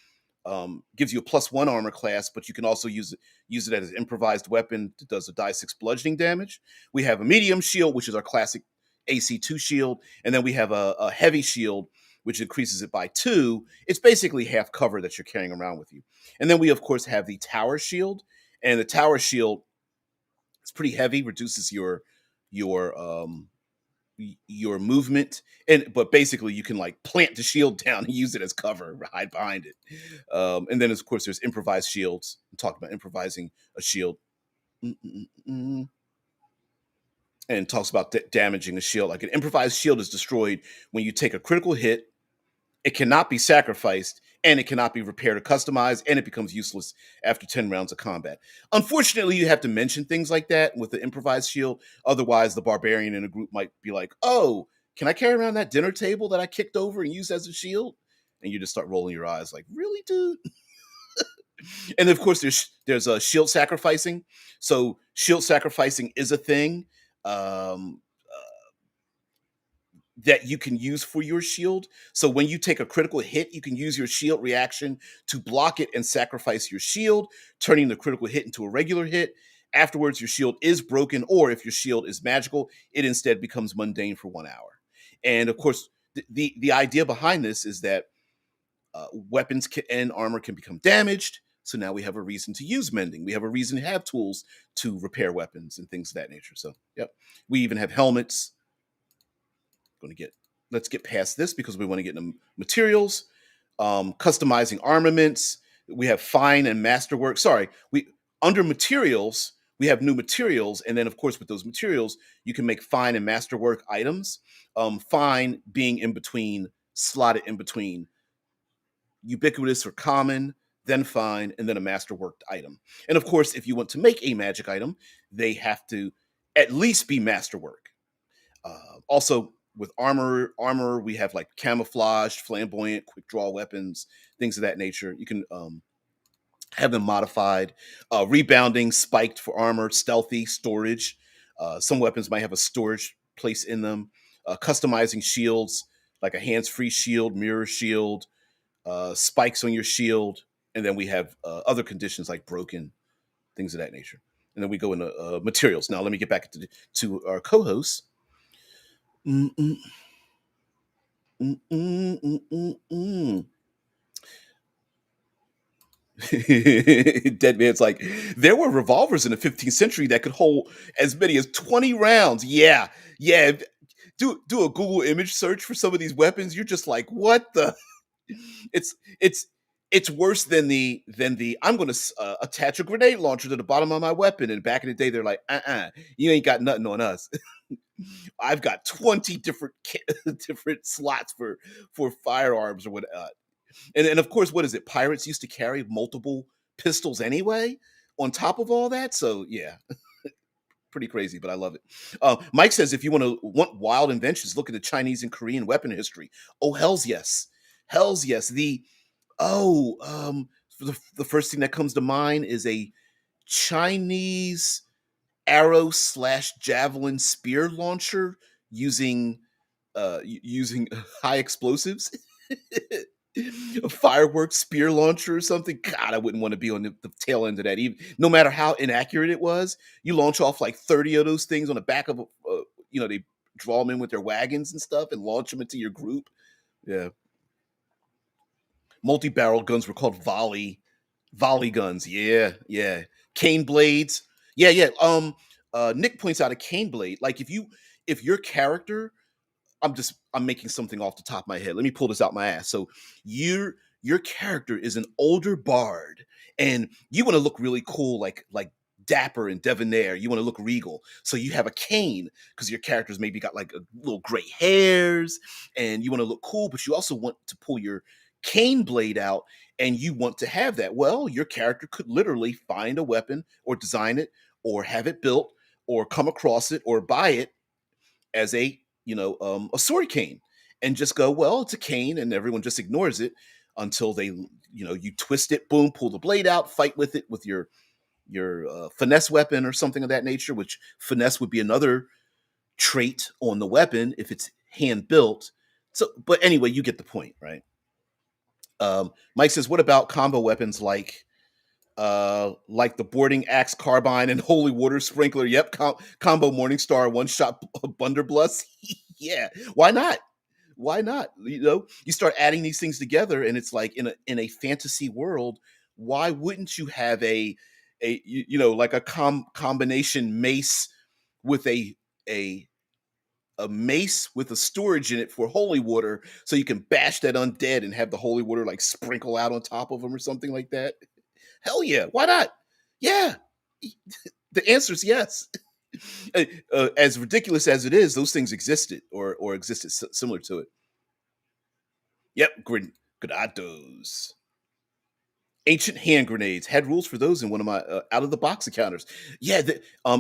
gives you a +1 armor class, but you can also use it as an improvised weapon that does a die 6 bludgeoning damage. We have a medium shield, which is our classic AC2 shield, and then we have a heavy shield, which increases it by 2. It's basically half cover that you're carrying around with you. And then we, of course, have the tower shield, and the tower shield is pretty heavy, reduces your your movement, and but basically you can like plant the shield down and use it as cover, hide behind it. And then of course there's improvised shields. We talked about improvising a shield. Mm-mm-mm. And talks about damaging a shield. Like an improvised shield is destroyed when you take a critical hit. It cannot be sacrificed, and it cannot be repaired or customized, and it becomes useless after 10 rounds of combat. Unfortunately, you have to mention things like that with the improvised shield. Otherwise, the barbarian in a group might be like, oh, can I carry around that dinner table that I kicked over and use as a shield? And you just start rolling your eyes like, really, dude? And of course, there's a shield sacrificing. So shield sacrificing is a thing. Um, that you can use for your shield. So when you take a critical hit, you can use your shield reaction to block it and sacrifice your shield, turning the critical hit into a regular hit. Afterwards, your shield is broken, or if your shield is magical, it instead becomes mundane for 1 hour. And of course, the idea behind this is that weapons and armor can become damaged. So now we have a reason to use mending. We have a reason to have tools to repair weapons and things of that nature. So, yep. We even have helmets. Let's get past this because we want to get into materials. Customizing armaments. We have fine and masterwork. Sorry, we under materials we have new materials, and then of course with those materials you can make fine and masterwork items. Fine being in between, slotted in between ubiquitous or common, then fine, and then a masterworked item. And of course, if you want to make a magic item, they have to at least be masterwork. Also, with armor we have like camouflaged, flamboyant, quick draw weapons, things of that nature. You can have them modified, rebounding, spiked for armor, stealthy, storage. Some weapons might have a storage place in them. Customizing shields, like a hands-free shield, mirror shield, spikes on your shield, and then we have other conditions like broken, things of that nature. And then we go into materials. Now, let me get back to our co-hosts. Mm-mm. Mm-mm, mm-mm, mm. Dead man's like, there were revolvers in the 15th century that could hold as many as 20 rounds. Yeah, yeah. Do a Google image search for some of these weapons. You're just like, what the? It's it's it's worse than the I'm going to attach a grenade launcher to the bottom of my weapon. And back in the day, they're like, you ain't got nothing on us. I've got 20 different different slots for firearms or whatnot. And of course, what is it? Pirates used to carry multiple pistols anyway, on top of all that. So yeah, pretty crazy, but I love it. Mike says if you want wild inventions, look at the Chinese and Korean weapon history. Oh, hell's yes, hell's yes. The first thing that comes to mind is a Chinese arrow slash javelin spear launcher using using high explosives. A fireworks spear launcher or something. God, I wouldn't want to be on the tail end of that. Even no matter how inaccurate it was, you launch off like 30 of those things on the back of they draw them in with their wagons and stuff and launch them into your group. Yeah, multi-barrel guns were called volley guns. Yeah, yeah. Cane blades. Yeah, yeah. Nick points out a cane blade. Like if your character, I'm making something off the top of my head. Let me pull this out my ass. So your character is an older bard, and you want to look really cool, like dapper and debonair. You want to look regal. So you have a cane because your characters maybe got like a little gray hairs and you want to look cool, but you also want to pull your cane blade out and you want to have that. Well, your character could literally find a weapon or design it or have it built or come across it or buy it as a sword cane and just go, well, it's a cane, and everyone just ignores it until you twist it, boom, pull the blade out, fight with it with your finesse weapon or something of that nature, which finesse would be another trait on the weapon if it's hand built. So, but anyway, you get the point, right? Mike says, what about combo weapons like the boarding axe carbine and holy water sprinkler? Yep, combo Morningstar one shot blunderbuss. Yeah, why not? Why not? You start adding these things together, and it's like in a fantasy world. Why wouldn't you have like a combination mace with a a mace with a storage in it for holy water, so you can bash that undead and have the holy water like sprinkle out on top of them or something like that? Hell yeah, why not? Yeah, the answer is yes. As ridiculous as it is, those things existed or existed similar to it. Yep, granados. Ancient hand grenades had rules for those in one of my out of the box encounters. Yeah,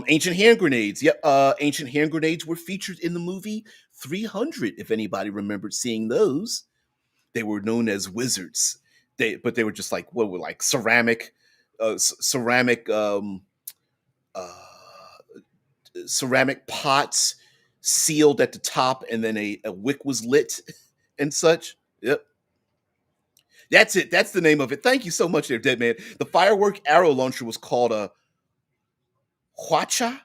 ancient hand grenades. Yep, ancient hand grenades were featured in the movie 300. If anybody remembered seeing those, they were known as wizards. But they were just like what were like ceramic uh, ceramic pots sealed at the top, and then a wick was lit and such. Yep. That's it. That's the name of it. Thank you so much there, Dead Man. The firework arrow launcher was called a Hwacha.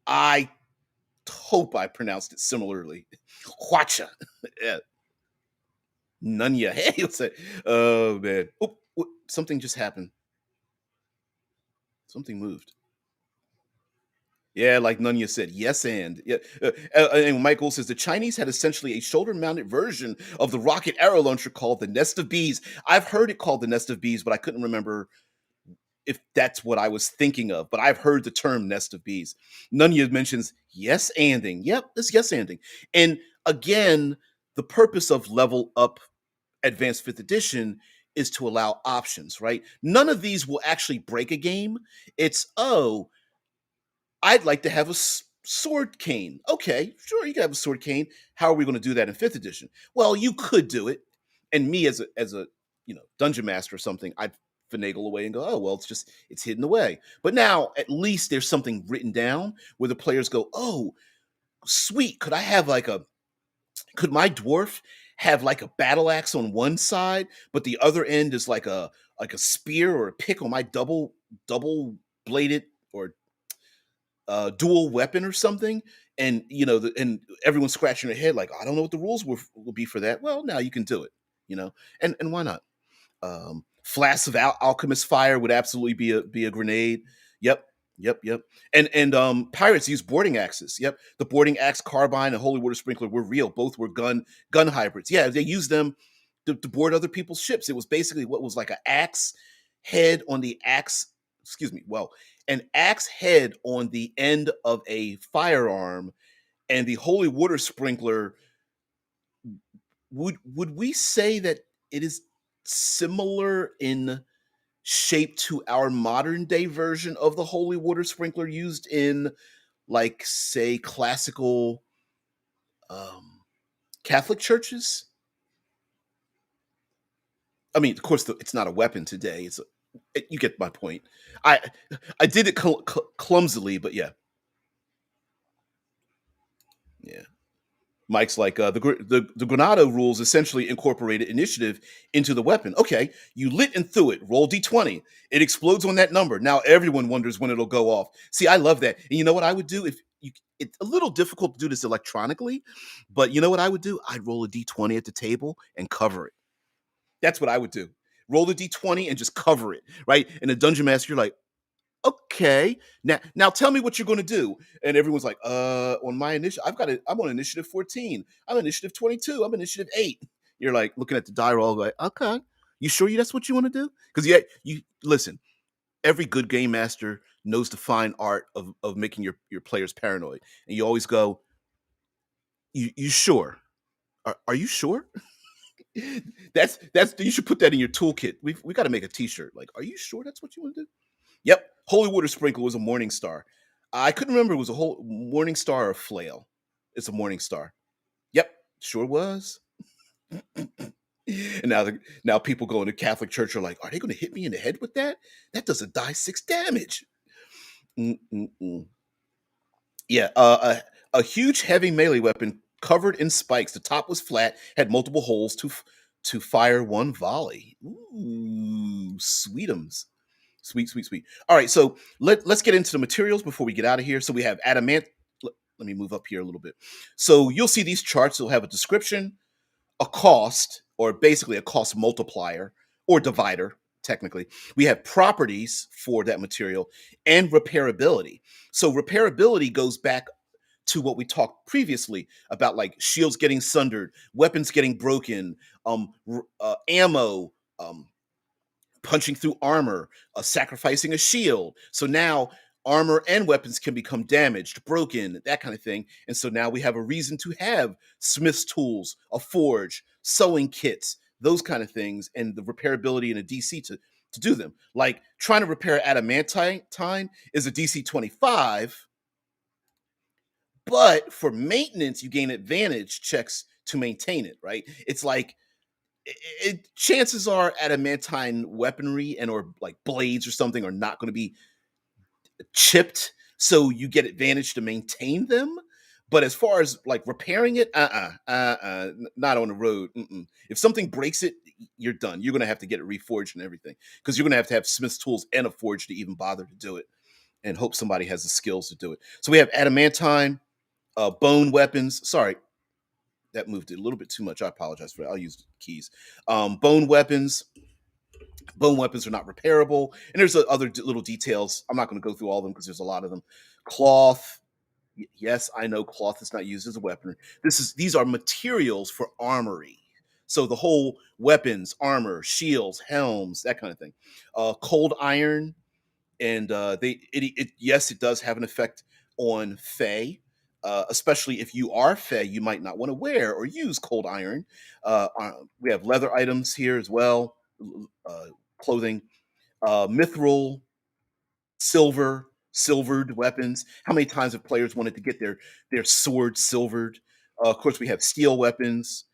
I hope I pronounced it similarly. Hwacha. Yeah. Nunya. Hey, what's that? Oh, man. Oh, something just happened. Something moved. Yeah, like Nunya said, yes, and yeah. And Michael says the Chinese had essentially a shoulder-mounted version of the rocket arrow launcher called the Nest of Bees. I've heard it called the Nest of Bees, but I couldn't remember if that's what I was thinking of. But I've heard the term Nest of Bees. Nunya mentions yes anding. Yep, it's yes anding. And again, the purpose of Level Up Advanced 5th Edition is to allow options, right? None of these will actually break a game. It's, oh, I'd like to have a sword cane. Okay, sure, you can have a sword cane. How are we going to do that in 5th edition? Well, you could do it. And me as a dungeon master or something, I'd finagle away and go, oh, well, it's hidden away. But now at least there's something written down where the players go, oh, sweet. Could my dwarf have like a battle axe on one side, but the other end is like a spear or a pick on my double bladed or dual weapon or something? And and everyone's scratching their head like, I don't know what the rules will be for that. Well, now you can do it, and why not? Flasks of alchemist fire would absolutely be a grenade. Yep, yep. And pirates use boarding axes. Yep, the boarding axe carbine and holy water sprinkler were real. Both were gun hybrids. Yeah, they used them to board other people's ships. It was basically what was like an axe head on the axe. Excuse me. Well, an axe head on the end of a firearm, and the holy water sprinkler. Would we say that it is similar in shape to our modern day version of the holy water sprinkler used in, like, say, classical um, Catholic churches? I mean, of course, it's not a weapon today. You get my point. I I did it clumsily, but yeah, yeah. Mike's like, the Granado rules essentially incorporated initiative into the weapon. Okay, you lit and threw it. Roll d20. It explodes on that number. Now everyone wonders when it'll go off. See, I love that. And you know what I would do if you? It's a little difficult to do this electronically, but you know what I would do? I'd roll a d20 at the table and cover it. That's what I would do. Roll the d20 and just cover it, right? And the dungeon master, you're like, okay, now tell me what you're going to do. And everyone's like, on my initiative, I'm on initiative 14, I'm initiative 22, I'm initiative 8. You're like looking at the die roll like, okay, you sure that's what you want to do? Because yeah, you listen, every good game master knows the fine art of making your players paranoid. And you always go, you sure? Are you sure? That's you should put that in your toolkit. We got to make a T-shirt. Like, are you sure that's what you want to do? Yep. Holy water sprinkle was a morning star. I couldn't remember it was a whole morning star or a flail. It's a morning star. Yep, sure was. And now people going to Catholic church are like, are they going to hit me in the head with that? That doesn't die 6 damage. Mm-mm-mm. Yeah, a huge heavy melee weapon covered in spikes. The top was flat, had multiple holes to fire one volley. Ooh, sweetums. Sweet, sweet, sweet. All right, so let's get into the materials before we get out of here. So we have adamant. Let me move up here a little bit. So you'll see these charts. They'll have a description, a cost, or basically a cost multiplier or divider, technically. We have properties for that material and repairability. So repairability goes back to what we talked previously about, like shields getting sundered, weapons getting broken, ammo, punching through armor, sacrificing a shield. So now armor and weapons can become damaged, broken, that kind of thing. And so now we have a reason to have smith's tools, a forge, sewing kits, those kind of things, and the repairability and a DC to do them. Like trying to repair adamantine is a DC 25, but for maintenance, you gain advantage checks to maintain it, right? It's like chances are adamantine weaponry and or like blades or something are not going to be chipped, so you get advantage to maintain them. But as far as like repairing it, not on the road. If something breaks it, you're done. You're going to have to get it reforged and everything, because you're going to have smith's tools and a forge to even bother to do it, and hope somebody has the skills to do it. So we have adamantine, bone weapons. Sorry, that moved it a little bit too much. I apologize for that. I'll use keys. Bone weapons. Bone weapons are not repairable. And there's other little details. I'm not going to go through all of them because there's a lot of them. Cloth. Yes, I know cloth is not used as a weapon. These are materials for armory. So the whole weapons, armor, shields, helms, that kind of thing. Cold iron, and yes, it does have an effect on Fey. Especially if you are Fey, you might not want to wear or use cold iron. We have leather items here as well, clothing, mithril, silvered weapons. How many times have players wanted to get their sword silvered? Of course, we have steel weapons,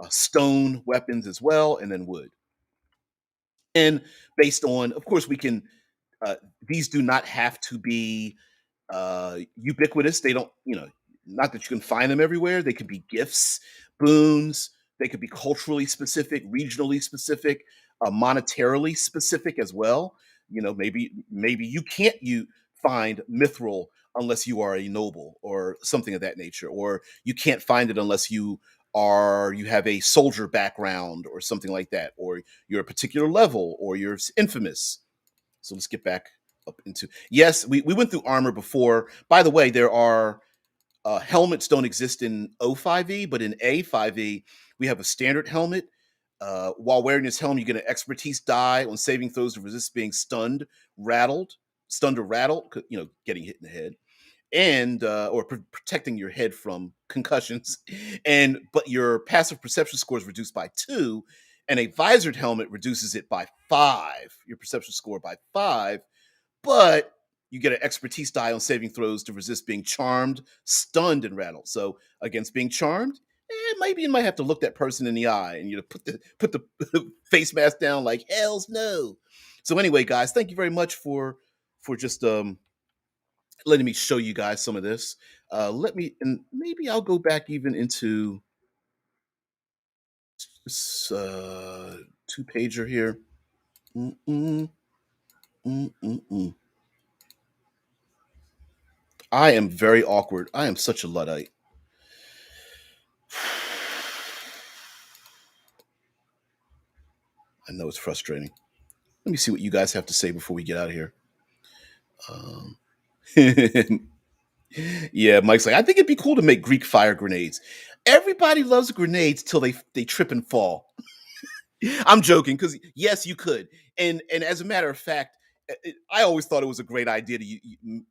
stone weapons as well, and then wood. And based on, of course, we can. These do not have to be ubiquitous. They don't, not that you can find them everywhere. They could be gifts, boons. They could be culturally specific, regionally specific, monetarily specific as well. Maybe you find mithril unless you are a noble or something of that nature, or you can't find it unless you have a soldier background or something like that, or you're a particular level, or you're infamous. So let's get back up into, yes, we went through armor before. By the way, there are helmets don't exist in O5E, but in A5E we have a standard helmet. While wearing this helmet, you get an expertise die on saving throws to resist being stunned or rattled, getting hit in the head, and or protecting your head from concussions. But your passive perception score is reduced by 2, and a visored helmet reduces it by 5. Your perception score by 5, but you get an expertise die on saving throws to resist being charmed, stunned, and rattled. So against being charmed, maybe you might have to look that person in the eye and put the face mask down like hell's no. So anyway, guys, thank you very much for just letting me show you guys some of this. And maybe I'll go back even into this 2-pager here. Mm-mm, mm-mm-mm. I am very awkward. I am such a Luddite. I know it's frustrating. Let me see what you guys have to say before we get out of here. Yeah, Mike's like, I think it'd be cool to make Greek fire grenades. Everybody loves grenades till they trip and fall. I'm joking, because yes, you could. And as a matter of fact, I always thought it was a great idea to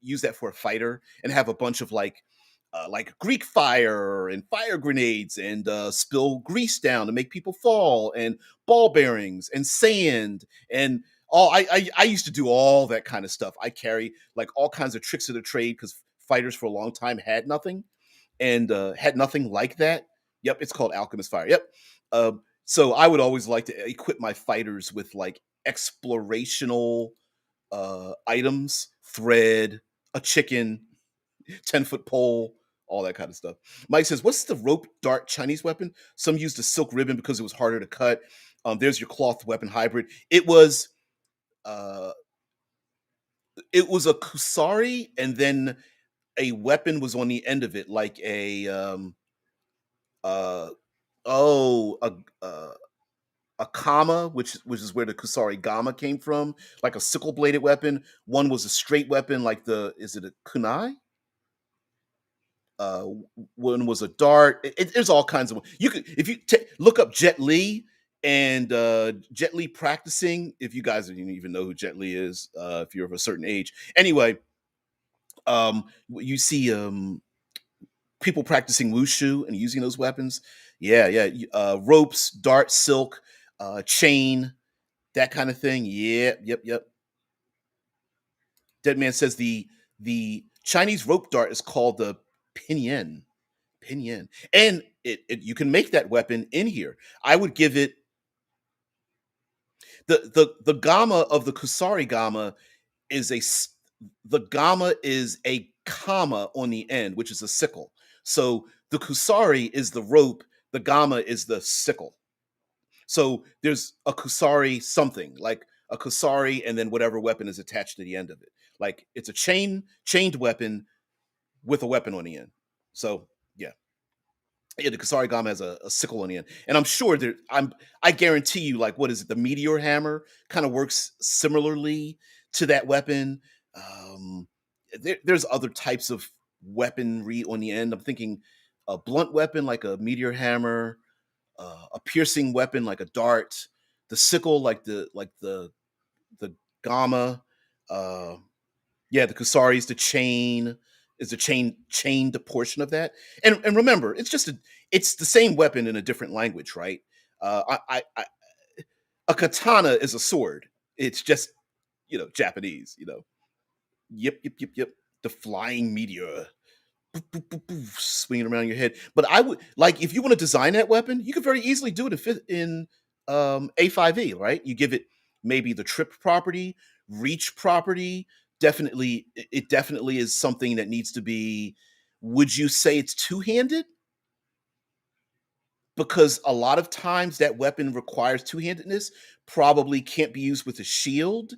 use that for a fighter and have a bunch of like Greek fire and fire grenades and spill grease down to make people fall and ball bearings and sand and all. I used to do all that kind of stuff. I carry like all kinds of tricks of the trade because fighters for a long time had nothing and had nothing like that. Yep, it's called Alchemist Fire. Yep. So I would always like to equip my fighters with like explorational items, thread, a chicken, 10-foot pole, all that kind of stuff. Mike says, "What's the rope dart Chinese weapon? Some used a silk ribbon because it was harder to cut. There's your cloth weapon hybrid. Uh, it was a kusari, and then a weapon was on the end of it, like uh, oh, a kama, which is where the kusari gama came from, like a sickle bladed weapon. One was a straight weapon, like is it a kunai? One was a dart. There's all kinds of. You could if you look up Jet Li and Jet Li practicing. If you guys didn't even know who Jet Li is, if you're of a certain age, anyway, you see people practicing wushu and using those weapons. Yeah, yeah, ropes, dart, silk, chain, that kind of thing. Yeah, yep. Dead Man says the Chinese rope dart is called the pinyin. Pinyin. And you can make that weapon in here. I would give it the gamma of the Kusari gamma is the gamma is a comma on the end, which is a sickle. So the Kusari is the rope, the gamma is the sickle. So there's a Kusari something, like a Kusari and then whatever weapon is attached to the end of it. Like it's a chained weapon with a weapon on the end. So yeah. Yeah, the Kasari Gama has a sickle on the end, and I'm sure there. I guarantee you, like, what is it? The meteor hammer kind of works similarly to that weapon. Um, there's other types of weaponry on the end. I'm thinking a blunt weapon like a meteor hammer, a piercing weapon like a dart, the sickle like the Gama. Uh, yeah, the Kusari is the chained portion of that. And remember, it's the same weapon in a different language, right? A katana is a sword. It's just Japanese. Yep. The flying meteor, boop, boop, boop, boop, swinging around your head. But I would like if you want to design that weapon, you could very easily do it in A5E, right? You give it maybe the trip property, reach property. Definitely, it definitely is something that needs to be. Would you say it's two handed? Because a lot of times that weapon requires two handedness. Probably can't be used with a shield.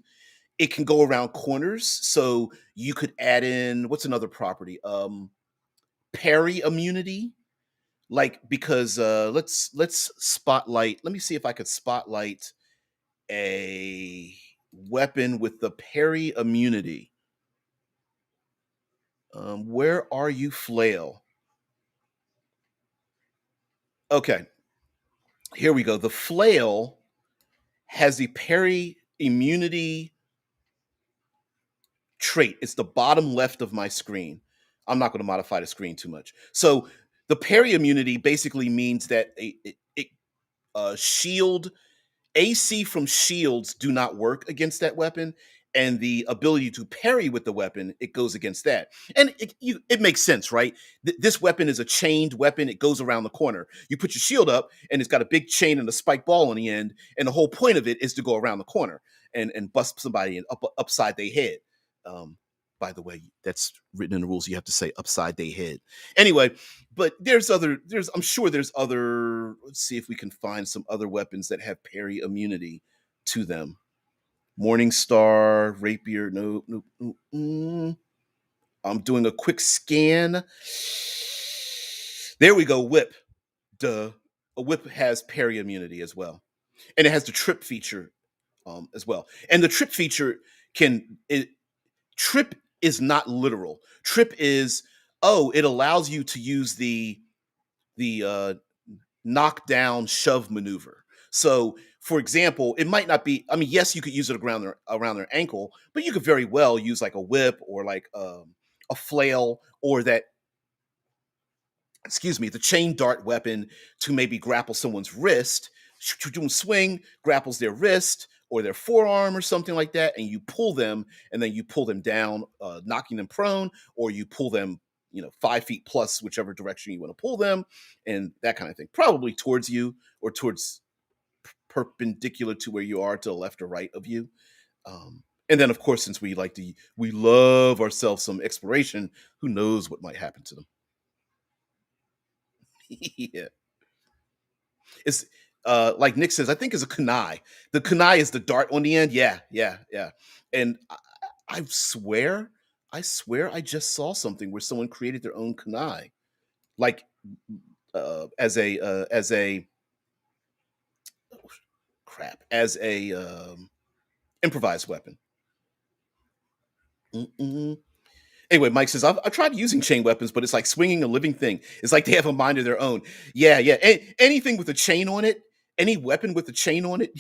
It can go around corners, so you could add in what's another property? Parry immunity, like because let's spotlight. Let me see if I could spotlight a weapon with the parry immunity. Where are you, flail? Okay, here we go. The flail has the parry immunity trait. It's the bottom left of my screen. I'm not going to modify the screen too much. So the parry immunity basically means that shield AC from shields do not work against that weapon, and the ability to parry with the weapon, it goes against that. And it makes sense, right? This weapon is a chained weapon. It goes around the corner. You put your shield up, and it's got a big chain and a spike ball on the end, and the whole point of it is to go around the corner and bust somebody upside their head. Um, by the way, that's written in the rules. You have to say upside their head. Anyway, but I'm sure there's other. Let's see if we can find some other weapons that have parry immunity to them. Morningstar, rapier, no. I'm doing a quick scan. There we go. Whip. Duh. A whip has parry immunity as well, and it has the trip feature as well. And the trip feature trip is not literal. Trip is it allows you to use the knockdown shove maneuver. So, for example, it might not be. I mean, yes, you could use it around their ankle, but you could very well use like a whip or like a flail or that, excuse me, the chain dart weapon to maybe grapple someone's wrist. Swing, grapples their wrist or their forearm or something like that, and you pull them, and then you pull them down, knocking them prone, or you pull them, 5 feet plus, whichever direction you want to pull them, and that kind of thing. Probably towards you or towards perpendicular to where you are, to the left or right of you. And then, of course, since we love ourselves some exploration, who knows what might happen to them? Yeah. It's like Nick says, I think is a kunai. The kunai is the dart on the end. Yeah, yeah, yeah. And I swear, I swear, I just saw something where someone created their own kunai, like as a oh, crap, as a improvised weapon. Mm-mm. Anyway, Mike says, I've tried using chain weapons, but it's like swinging a living thing. It's like they have a mind of their own. Yeah, yeah. Anything with a chain on it, any weapon with a chain on it,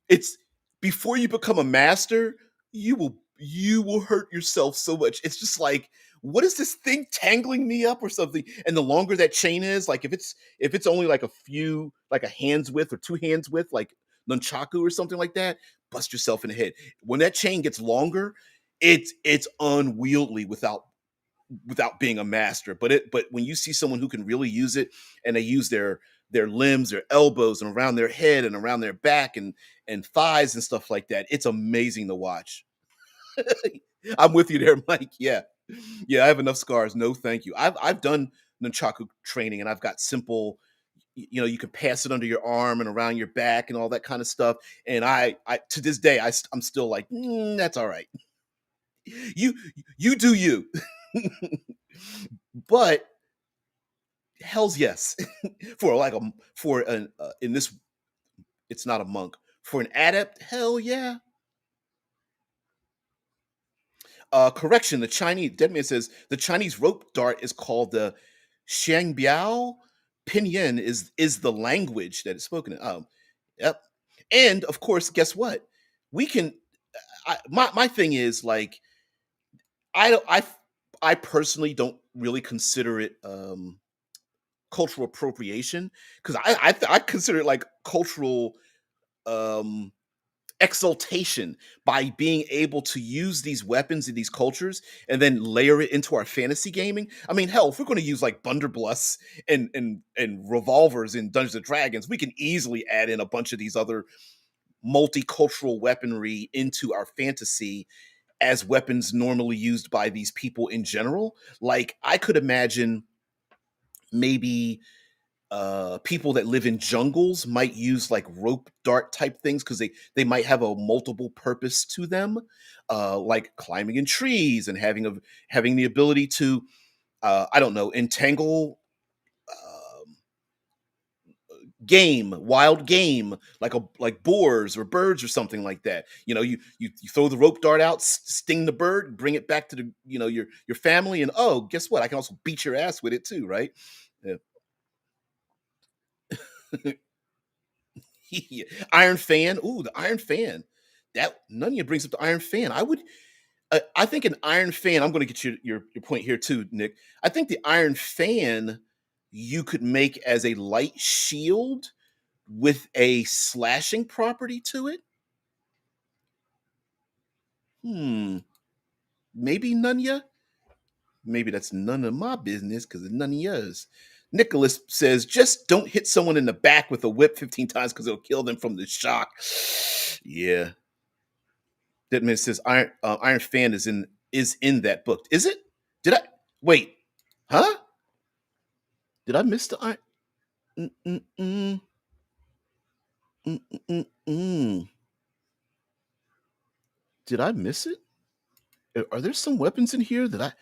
it's before you become a master, you will hurt yourself so much. It's just like, what is this thing tangling me up or something? And the longer that chain is, like if it's only like a few, like a hand's width or two hands width, like nunchaku or something like that, bust yourself in the head. When that chain gets longer, it's unwieldy without being a master. But when you see someone who can really use it, and they use their limbs, their elbows, and around their head and around their back and thighs and stuff like that, it's amazing to watch. I'm with you there, Mike. Yeah, yeah. I have enough scars. No, thank you. I've done nunchaku training, and I've got simple. You can pass it under your arm and around your back and all that kind of stuff. And I to this day, I'm still like, that's all right. You you do you. But hell's yes. For like a for an in this, it's not a monk. For an adept, hell yeah. Correction, the Chinese Deadman says the Chinese rope dart is called the Xiangbiao. Pinyin is the language that is spoken. Yep. And of course, guess what? We can. My thing is like, I don't I personally don't really consider it cultural appropriation, because I consider it like cultural um exaltation by being able to use these weapons in these cultures and then layer it into our fantasy gaming. I mean, hell, if we're going to use like blunderbluss and revolvers in Dungeons and Dragons, we can easily add in a bunch of these other multicultural weaponry into our fantasy as weapons normally used by these people in general. Like, I could imagine maybe people that live in jungles might use like rope dart type things, because they might have a multiple purpose to them, like climbing in trees and having the ability to, I don't know, entangle um, wild game, like boars or birds or something like that. You throw the rope dart out, sting the bird, bring it back to the your family, and oh, guess what? I can also beat your ass with it too, right? Yeah. Yeah. Iron Fan. Ooh, the Iron Fan. That none of you brings up the Iron Fan. I think an Iron Fan. I'm going to get your point here too, Nick. I think the Iron Fan you could make as a light shield with a slashing property to it. Hmm. Maybe Nunya. Maybe that's none of my business because it's none of yours. Nicholas says, just don't hit someone in the back with a whip 15 times because it'll kill them from the shock. Yeah. Deadman says Iron Fan is in that book. Is it? Did I wait? Huh? Did I miss the Iron? Mm, mm, mm, mm, mm, mm, mm. Did I miss it? Are there some weapons in here that I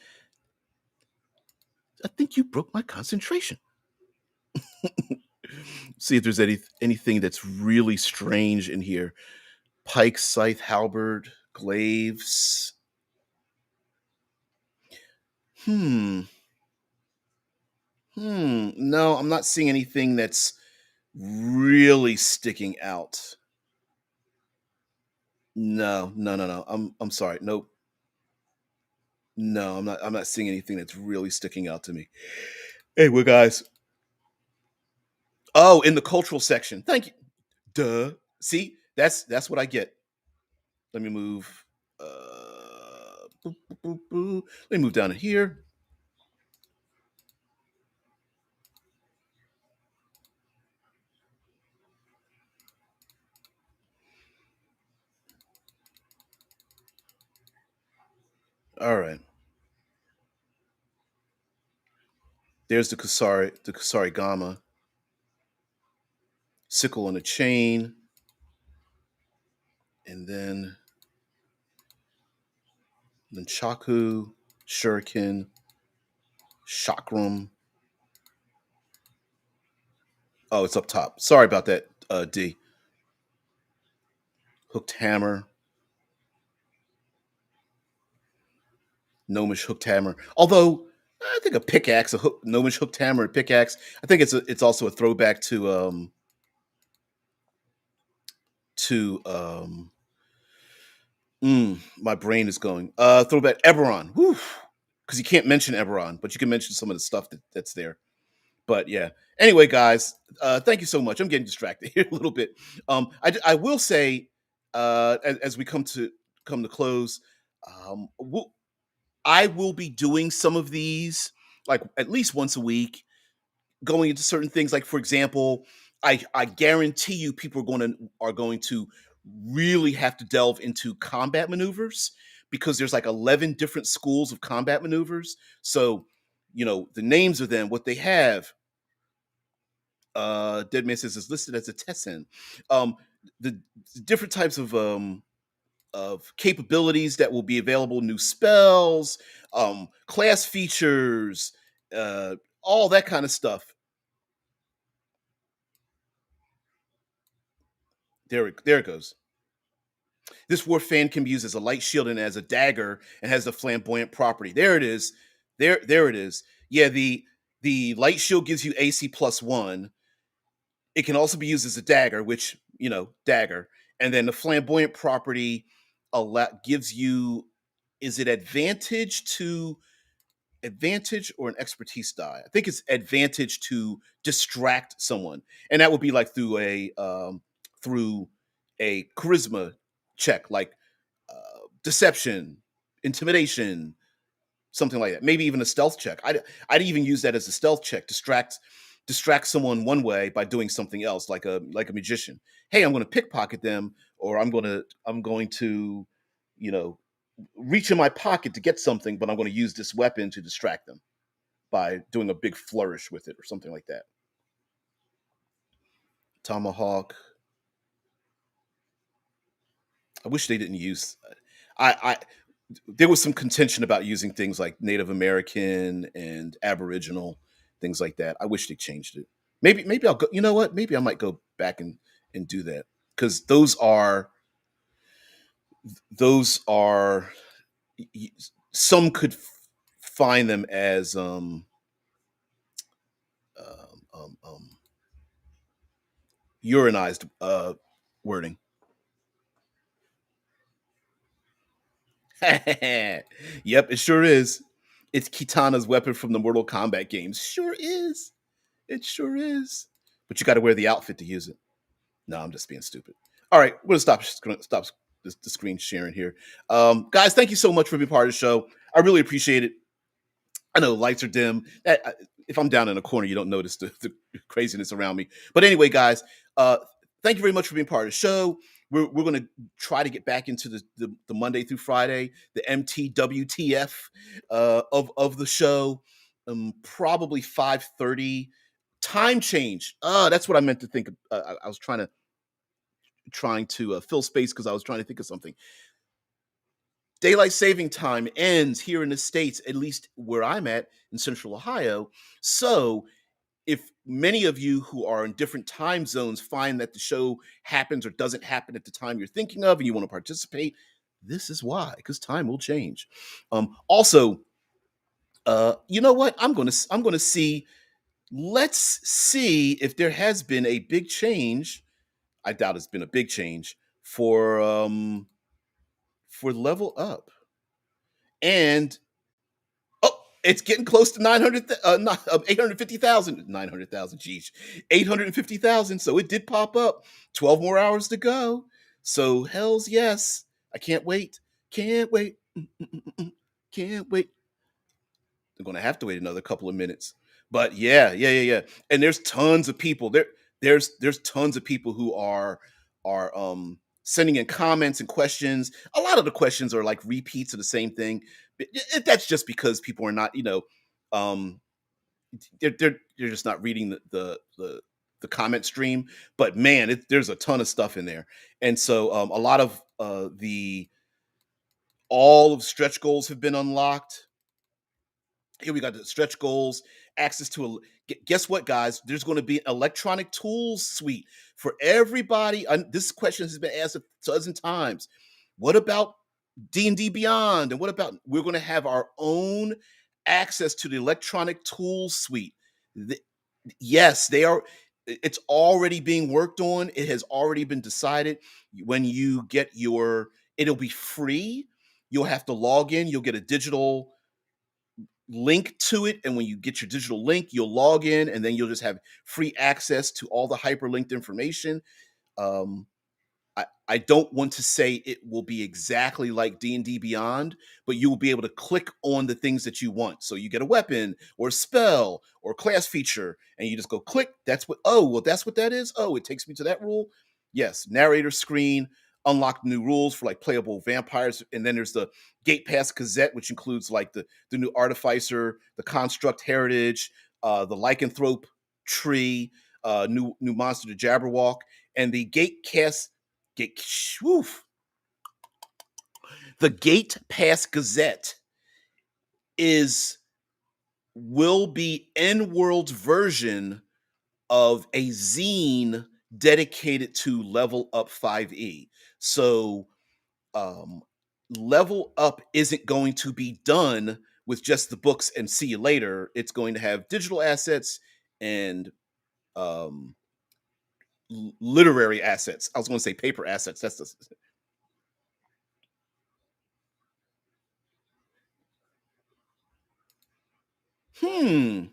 think you broke my concentration? See if there's anything that's really strange in here. Pike, scythe, halberd, glaives. Hmm. No, I'm not seeing anything that's really sticking out. No, no, no, no. I'm sorry. Nope. No, I'm not seeing anything that's really sticking out to me. Hey, well, guys. Oh, in the cultural section. Thank you. Duh. See, that's what I get. Let me move. Boop, boop, boop, boop. Let me move down to here. All right. There's the Kusari Gama, sickle on a chain, and then Nunchaku, Shuriken, Chakram. Oh, it's up top. Sorry about that, D. Hooked hammer, gnomish hooked hammer. Although I think a pickaxe, gnomish hooked hammer, and pickaxe. I think it's also a throwback to my brain is going. Throwback Eberron. Whew. Because you can't mention Eberron, but you can mention some of the stuff that's there. But yeah. Anyway, guys, thank you so much. I'm getting distracted here a little bit. I will say, as we come to close, I will be doing some of these like at least once a week, going into certain things. Like for example, I guarantee you people are going to really have to delve into combat maneuvers because there's like 11 different schools of combat maneuvers. So, the names of them, what they have. Dead Man says is listed as a Tessen. Um, the different types of capabilities that will be available, new spells, class features, all that kind of stuff. There it goes. This war fan can be used as a light shield and as a dagger, and has the flamboyant property. There it is. There it is. Yeah, the light shield gives you AC +1. It can also be used as a dagger, which dagger, and then the flamboyant property gives you. Is it advantage or an expertise die? I think it's advantage to distract someone, and that would be like through a charisma check, like deception, intimidation, something like that. Maybe even a stealth check. I'd even use that as a stealth check. Distract someone one way by doing something else, like a magician. Hey, I'm going to pickpocket them, or I'm going to, you know, reach in my pocket to get something, but I'm going to use this weapon to distract them by doing a big flourish with it or something like that. Tomahawk. I wish they didn't use. I There was some contention about using things like Native American and Aboriginal, things like that. I wish they changed it. Maybe I'll go. You know what? Maybe I might go back and do that because those are some could find them as um, um, urinized wording. Yep, it sure is. It's Kitana's weapon from the Mortal Kombat games. Sure is. It sure is. But you got to wear the outfit to use it. No, I'm just being stupid. All right, we're gonna stop the screen sharing here. Guys, thank you so much for being part of the show. I really appreciate it. I know lights are dim. If I'm down in a corner, you don't notice the craziness around me. But anyway, guys, thank you very much for being part of the show. We're going to try to get back into the Monday through Friday, the MTWTF of the show. Probably 5:30 time change. That's what I meant to think. I was trying to fill space because I was trying to think of something. Daylight saving time ends here in the States, at least where I'm at in Central Ohio. So, if many of you who are in different time zones find that the show happens or doesn't happen at the time you're thinking of and you want to participate, this is why, because time will change. Also, you know what? I'm gonna see let's see if there has been a big change. I doubt it's been a big change for level up. And oh, it's getting close to 900 not 850,000, 900,000, geez. 850,000, so it did pop up. 12 more hours to go. So hells yes. I can't wait. Can't wait. Can't wait. They're going to have to wait another couple of minutes. But yeah. And there's tons of people there. There's tons of people who are sending in comments and questions. A lot of the questions are like repeats of the same thing. That's just because people are not, um, they're just not reading the comment stream. But man, there's a ton of stuff in there, and so a lot of the all of stretch goals have been unlocked. Here we got the stretch goals, access to guess what, guys? There's going to be an electronic tools suite for everybody. This question has been asked a dozen times. What about D&D Beyond? And what about we're going to have our own access to the electronic tools suite? The- yes, they are. It's already being worked on. It has already been decided. When you get it'll be free. You'll have to log in. You'll get a digital link to it, and when you get your digital link, you'll log in, and then you'll just have free access to all the hyperlinked information. um, I don't want to say it will be exactly like D&D Beyond, but you will be able to click on the things that you want. So you get a weapon or a spell or a class feature, and you just go click. That's what that is. Oh, it takes me to that rule. Yes, narrator screen, unlock new rules for like playable vampires, and then there's the Gate Pass Gazette, which includes like the new Artificer, the Construct Heritage, the Lycanthrope tree, new monster, the Jabberwock, and the Gate Cast Gate, woof. The Gate Pass Gazette is will be N-World's version of a zine dedicated to Level Up 5e. So um, Level Up isn't going to be done with just the books and see you later. It's going to have digital assets and um, literary assets. I was going to say paper assets. That's the hmm.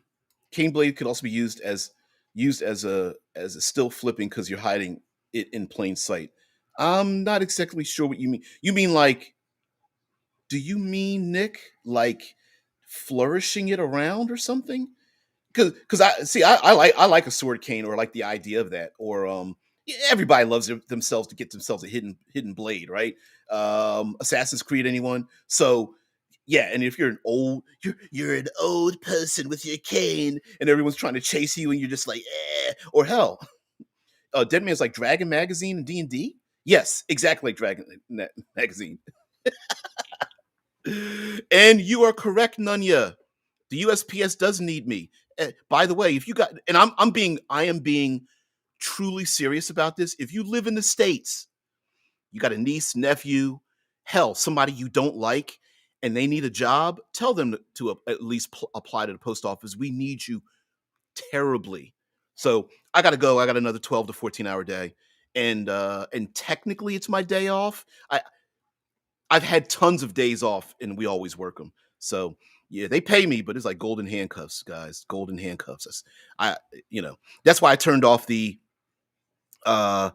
Cane blade could also be used as a still flipping because you're hiding it in plain sight. I'm not exactly sure what you mean. You mean like, do you mean Nick like flourishing it around or something? Because I like a sword cane or like the idea of that or everybody loves themselves to get themselves a hidden blade, right? Assassin's Creed, anyone? So yeah, and if you're an old person with your cane and everyone's trying to chase you and you're just like or hell, Dead Man's like Dragon Magazine and D&D. Yes, exactly like Magazine. And you are correct, Nunya. The USPS does need me. By the way, if you got and I am being truly serious about this. If you live in the States, you got a niece, nephew, hell, somebody you don't like, and they need a job, tell them to at least apply to the post office. We need you terribly. So I got to go. I got another 12 to 14-hour day. And technically it's my day off. I've had tons of days off and we always work them. So yeah, they pay me, but it's like golden handcuffs, guys. Golden handcuffs. I, that's why I turned off the uh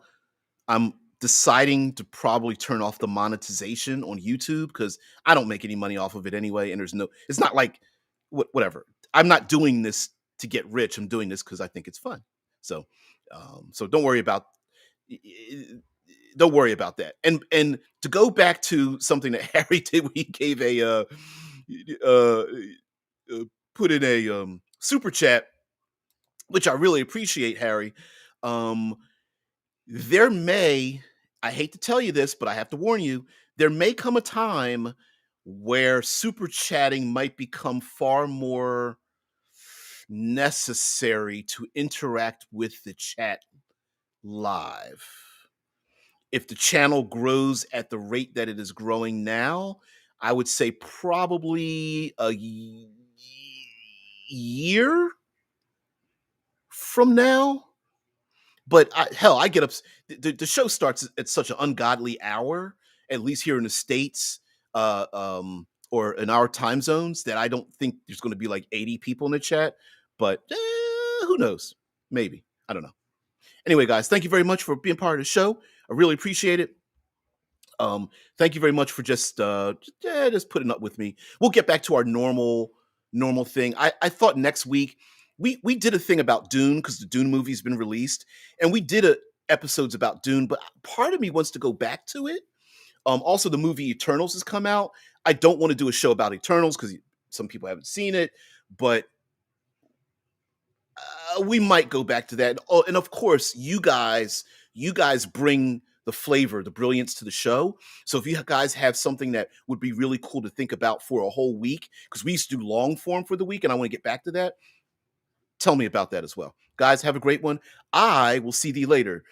I'm deciding to probably turn off the monetization on YouTube because I don't make any money off of it anyway. And it's not like whatever. I'm not doing this to get rich. I'm doing this because I think it's fun. So, so don't worry about that. And to go back to something that Harry did, when he gave uh, uh put in a super chat, which I really appreciate, Harry. Um, there may, I hate to tell you this, but I have to warn you, there may come a time where super chatting might become far more necessary to interact with the chat live. If the channel grows at the rate that it is growing now, I would say probably a year from now. But hell, I get up. The show starts at such an ungodly hour, at least here in the states, or in our time zones, that I don't think there's going to be like 80 people in the chat. But who knows? Maybe, I don't know. Anyway, guys, thank you very much for being part of the show. I really appreciate it. Thank you very much for just putting up with me. We'll get back to our normal thing. I thought next week we did a thing about Dune because the Dune movie's been released, and we did episodes about Dune. But part of me wants to go back to it. Also, the movie Eternals has come out. I don't want to do a show about Eternals because some people haven't seen it, but we might go back to that. Oh, and of course, you guys bring the flavor, the brilliance to the show. So if you guys have something that would be really cool to think about for a whole week, because we used to do long form for the week, and I want to get back to that, tell me about that as well. Guys, have a great one. I will see thee later.